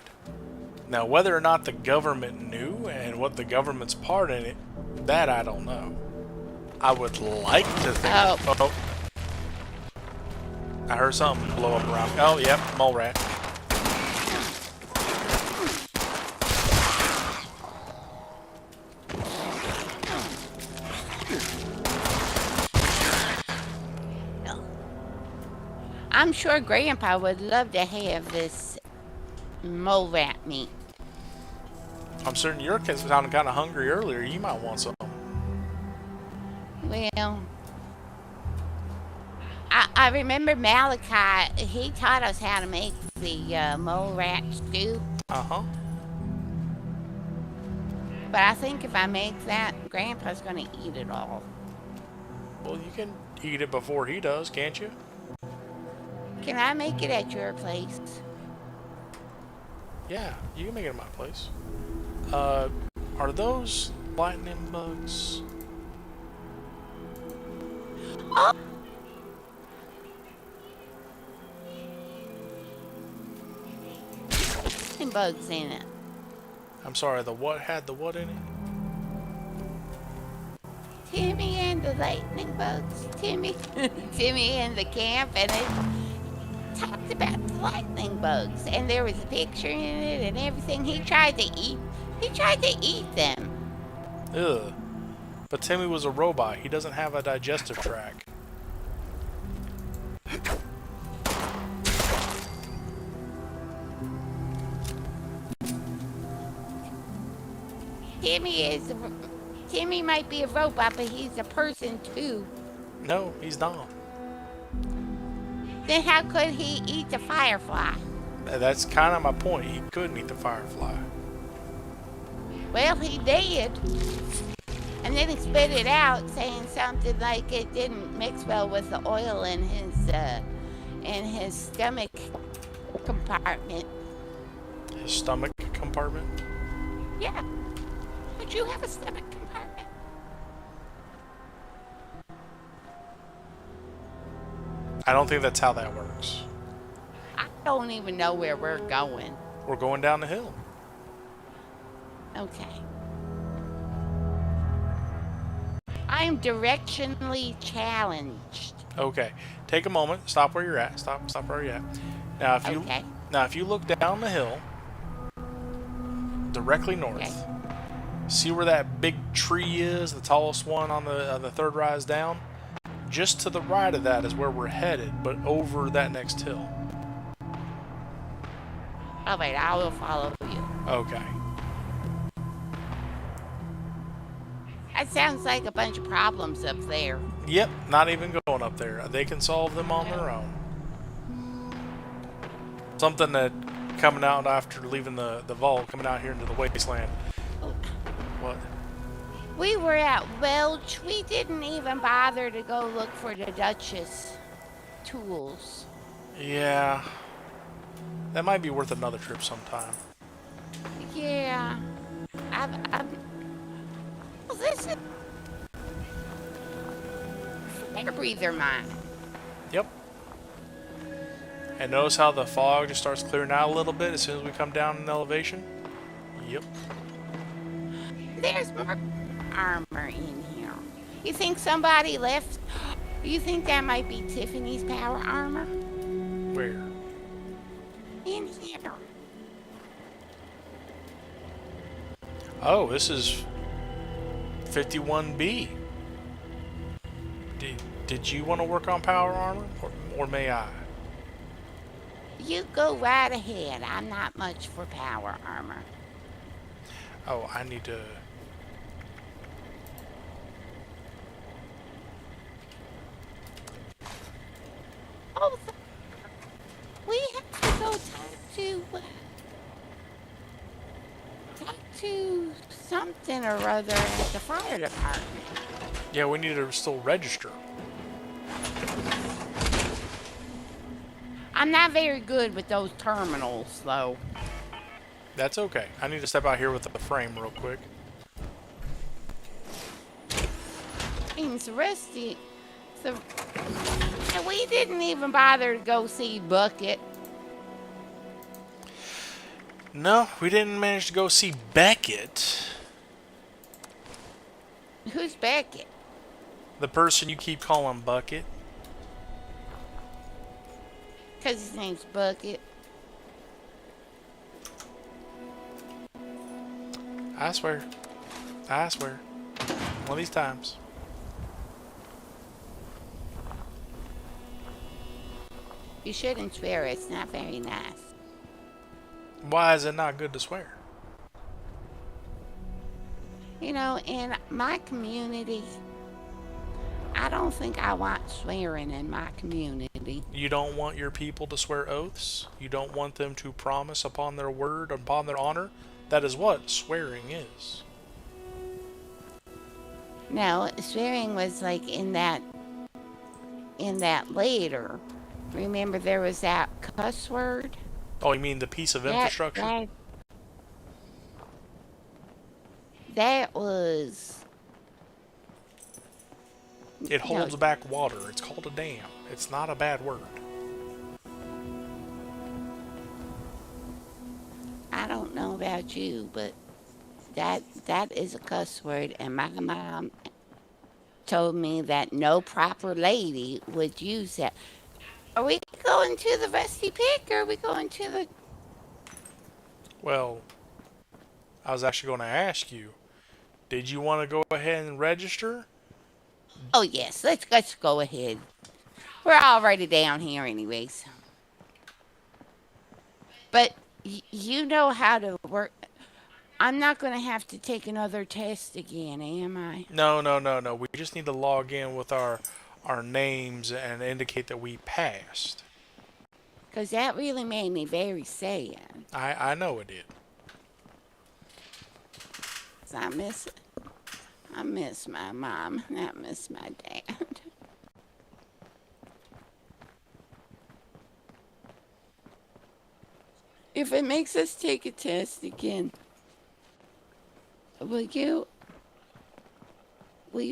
Now, whether or not the government knew and what the government's part in it, that I don't know. I would like to think. Oh. I heard something blow up around. Oh, yep, mole rat. I'm sure Grandpa would love to have this mole rat meat. I'm certain your kids sounded kind of hungry earlier. You might want some. Well, I remember Malachi, he taught us how to make the mole rat stew. Uh-huh. But I think if I make that, Grandpa's going to eat it all. Well, you can eat it before he does, can't you? Can I make it at your place? Yeah, you can make it at my place. Are those lightning bugs? Oh! Bugs in it. I'm sorry, the what had the what in it? Timmy and the lightning bugs. Timmy in the camp, and it talked about the lightning bugs, and there was a picture in it and everything. He tried to eat them. Ugh. But Timmy was a robot. He doesn't have a digestive tract. Timmy might be a robot, but he's a person too. No, he's not. Then how could he eat the firefly? That's kind of my point. He couldn't eat the firefly. Well, he did. And then he spit it out, saying something like it didn't mix well with the oil in his stomach compartment. His stomach compartment? Yeah. But you have a stomach compartment. I don't think that's how that works. I don't even know where we're going. We're going down the hill. Okay. I am directionally challenged. Okay. Take a moment. Stop where you're at. Stop where you're at. Now, if you look down the hill, directly north. Okay. See where that big tree is, the tallest one on the third rise down? Just to the right of that is where we're headed, but over that next hill. All right, I will follow you. Okay. That sounds like a bunch of problems up there. Yep, not even going up there. They can solve them on their own. Something that coming out after leaving the vault, coming out here into the wasteland. What? We were at Welch. We didn't even bother to go look for the Duchess tools. Yeah. That might be worth another trip sometime. Yeah. Well, this is air breather mine. Yep. And notice how the fog just starts clearing out a little bit as soon as we come down in elevation? Yep. There's more armor in here. You think somebody left? You think that might be Tiffany's power armor? Where? In here. Oh, this is 51B. Did you want to work on power armor, or may I? You go right ahead. I'm not much for power armor. Oh, I need to. Oh, we have to go talk to something or other at the fire department. Yeah, we need to still register. I'm not very good with those terminals, though. That's okay. I need to step out here with the frame real quick. It's rusty. So, and we didn't even bother to go see Bucket. No, we didn't manage to go see Beckett. Who's Beckett? The person you keep calling Bucket. Because his name's Bucket. I swear. I swear. One of these times. You shouldn't swear. It's not very nice. Why is it not good to swear? You know, in my community, I don't think I want swearing in my community. You don't want your people to swear oaths? You don't want them to promise upon their word, upon their honor? That is what swearing is. No, swearing was like in that later. Remember there was that cuss word? Oh, you mean the piece of infrastructure? That was... It holds back water. It's called a dam. It's not a bad word. I don't know about you, but that is a cuss word, and my mom told me that no proper lady would use that. Are we going to the Rusty Pig, or are we going to the... Well, I was actually going to ask you, did you want to go ahead and register? Oh, yes, let's go ahead. We're already down here anyways. But you know how to work. I'm not going to have to take another test again, am I? No. We just need to log in with our names and indicate that we passed. Because that really made me very sad. I know it did. I miss my mom. I miss my dad. If it makes us take a test again, will you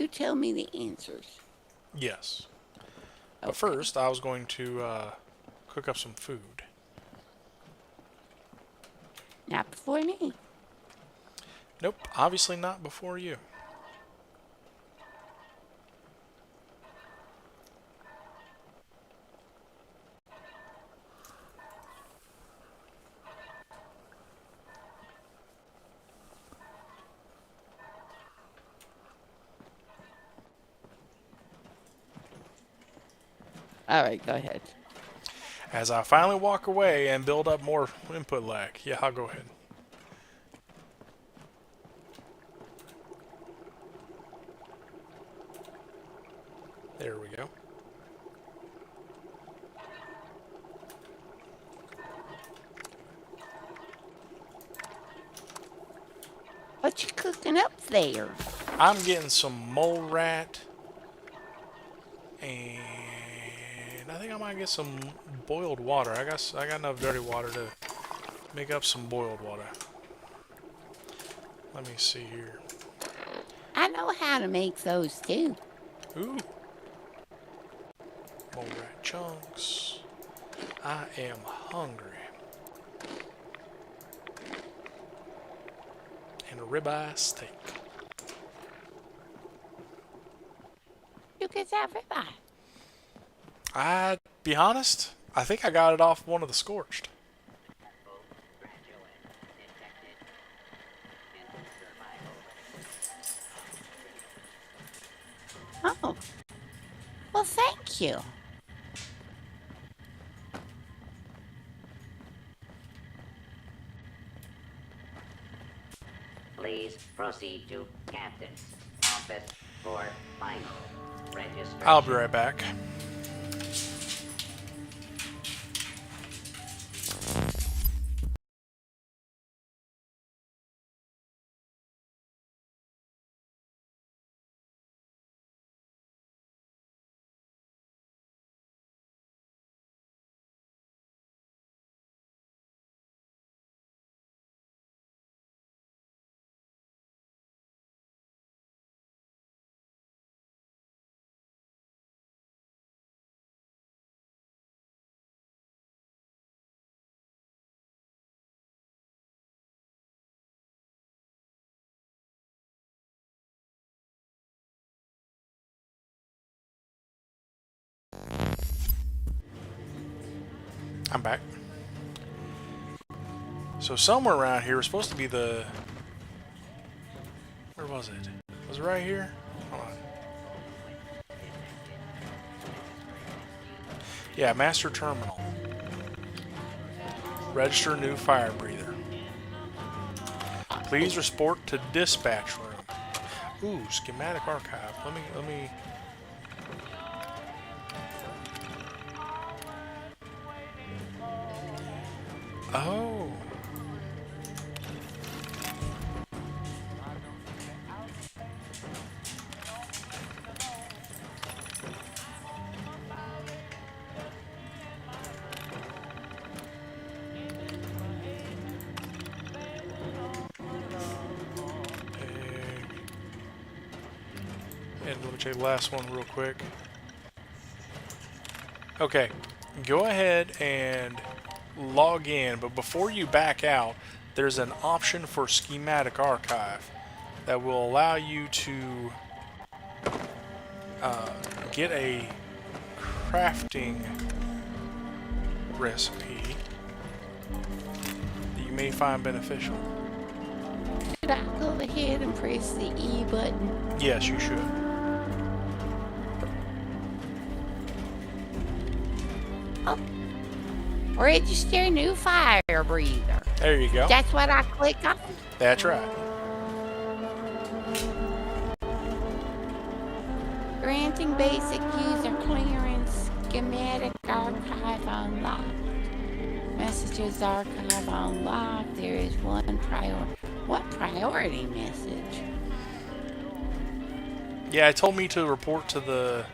tell me the answers? Yes. Okay. But first, I was going to cook up some food. Not before me. Nope, obviously not before you. All right, go ahead. As I finally walk away and build up more input lag. Yeah, I'll go ahead. There we go. What you cooking up there? I'm getting some mole rat, and I think I might get some boiled water. I got enough dirty water to make up some boiled water. Let me see here. I know how to make those too. Ooh. Mole rat chunks. I am hungry. And a ribeye steak. You get that ribeye. I be honest, I think I got it off one of the scorched. Oh, well, thank you. Please proceed to Captain's office for final registration. I'll be right back. I'm back. So somewhere around here was supposed to be the... Where was it? Was it right here? Hold on. Yeah, master terminal. Register new fire breather. Please report to dispatch room. Ooh, schematic archive. Let me. Oh. And let me check the last one real quick. Okay, go ahead and log in, but before you back out, there's an option for schematic archive that will allow you to get a crafting recipe that you may find beneficial. Should I go ahead and press the E button? Yes, you should. Oh. Register new fire breather. There you go. That's what I click on? That's right. Granting basic user clearance, schematic archive unlocked. Messages archive unlocked. There is one priority. What priority message? Yeah, it told me to report to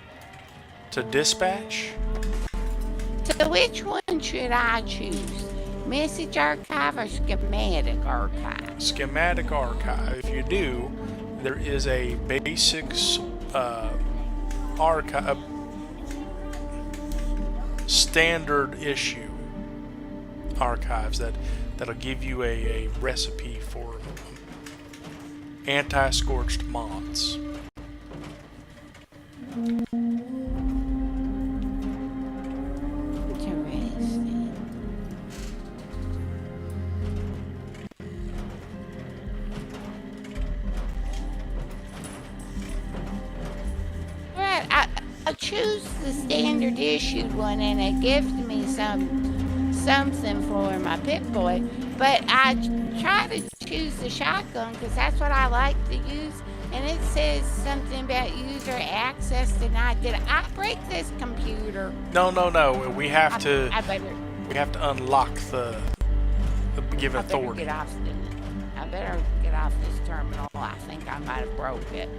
dispatch. So which one should I choose? Message archive or schematic archive? Schematic archive. If you do, there is a basics archive standard issue archives that'll give you a recipe for anti-scorched moths. Interesting. Right, I choose the standard issued one and it gives me something for my Pip-Boy, but I try to choose the shotgun because that's what I like to use, and it says something about user access denied. Did I break this computer? No. We have to unlock the given authority. I better get off this terminal. I think I might have broke it.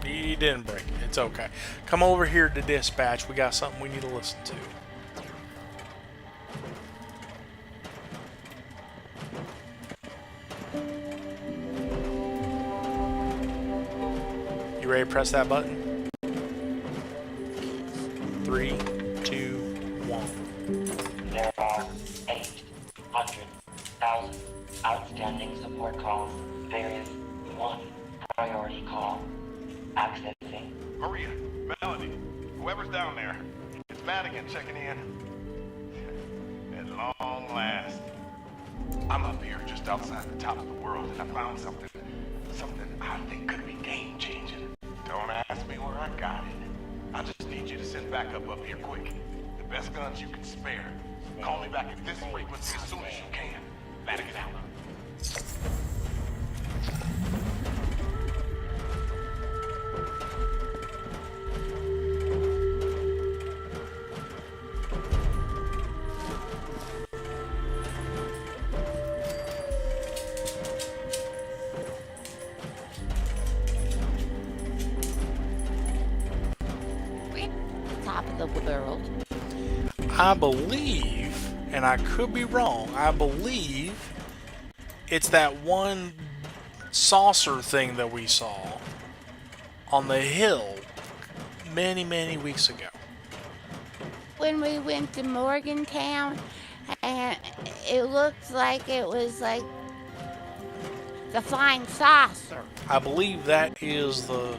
You didn't break it. It's okay. Come over here to dispatch. We got something we need to listen to. You ready to press that button? 3, 2, 1. There are 800,000 outstanding support calls. There is one priority call. Accessing. Maria, Melanie, whoever's down there, it's Madigan checking in. At long last. I'm up here just outside the top of the world and I found something I think could be game-changing. Don't ask me where I got it. backup up here quick. The best guns you can spare. Call me back at this frequency as soon as you can. Vatican out. Top of the world. I believe, and I could be wrong, I believe it's that one saucer thing that we saw on the hill many, many weeks ago. When we went to Morgantown, and it looked like it was like the flying saucer. I believe that is the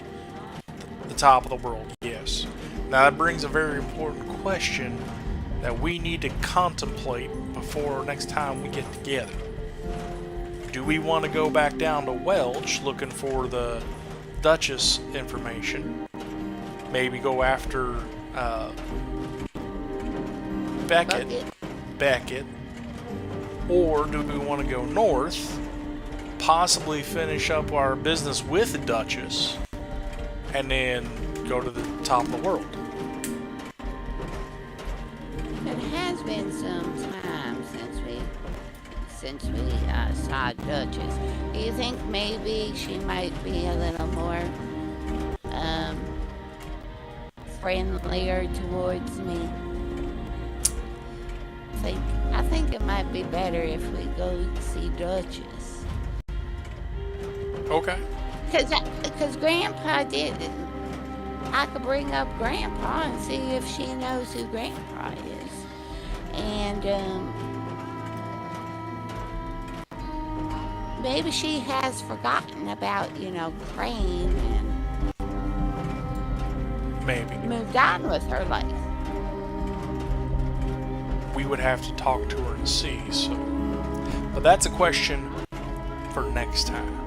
top of the world, yes. Now that brings a very important question that we need to contemplate before next time we get together. Do we want to go back down to Welch looking for the Duchess information? Maybe go after Beckett. Or do we want to go north, possibly finish up our business with the Duchess, and then go to the top of the world? It has been some time since we saw Duchess. Do you think maybe she might be a little more friendlier towards me? I think it might be better if we go see Duchess. Okay. Because Grandpa did. I could bring up Grandpa and see if she knows who Grandpa is. And maybe she has forgotten about, Crane and Maybe. moved on with her life. We would have to talk to her and see, so. But that's a question for next time.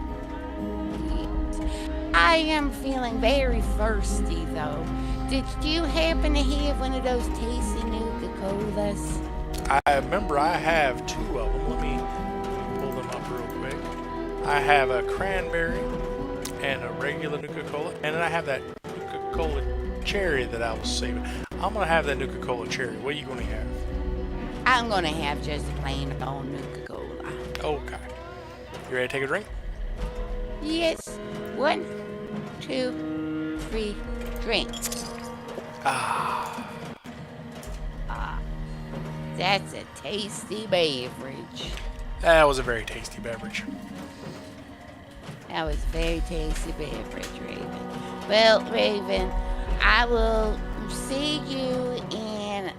I am feeling very thirsty, though. Did you happen to have one of those tasty Nuka-Colas? I remember I have two of them. Let me pull them up real quick. I have a cranberry and a regular Nuka-Cola, and then I have that Nuka-Cola cherry that I was saving. I'm going to have that Nuka-Cola cherry. What are you going to have? I'm going to have just plain old Nuka-Cola. Okay. You ready to take a drink? Yes. 1, 2, 3, drink. That's a tasty beverage. That was a very tasty beverage. That was a very tasty beverage, Raven. Well, Raven, I will see you in.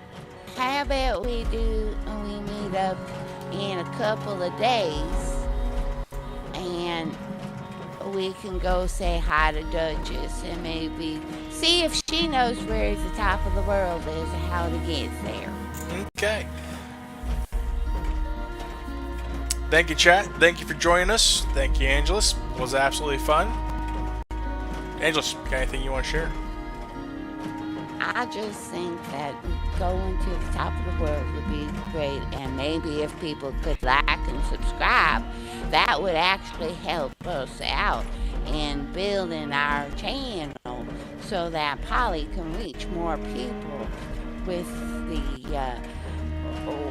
How about we meet up in a couple of days and we can go say hi to Duchess and maybe see if she knows where the top of the world is and how to get there. Okay. Thank you, chat. Thank you for joining us. Thank you, Angelus. It was absolutely fun. Angelus, got anything you want to share? I just think that going to the top of the world would be great, and maybe if people could like and subscribe, that would actually help us out in building our channel so that Polly can reach more people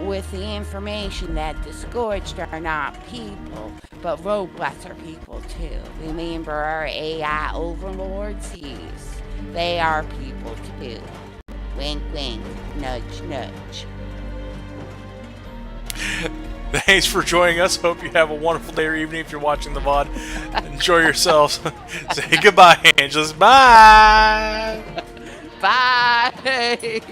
with the information that the Scorched are not people, but robots are people too. Remember our AI overlords? Yes. They are people too. Wink, wink, nudge, nudge. Thanks for joining us. Hope you have a wonderful day or evening if you're watching the VOD. Enjoy yourselves. Say goodbye, Angelus. Bye. Bye.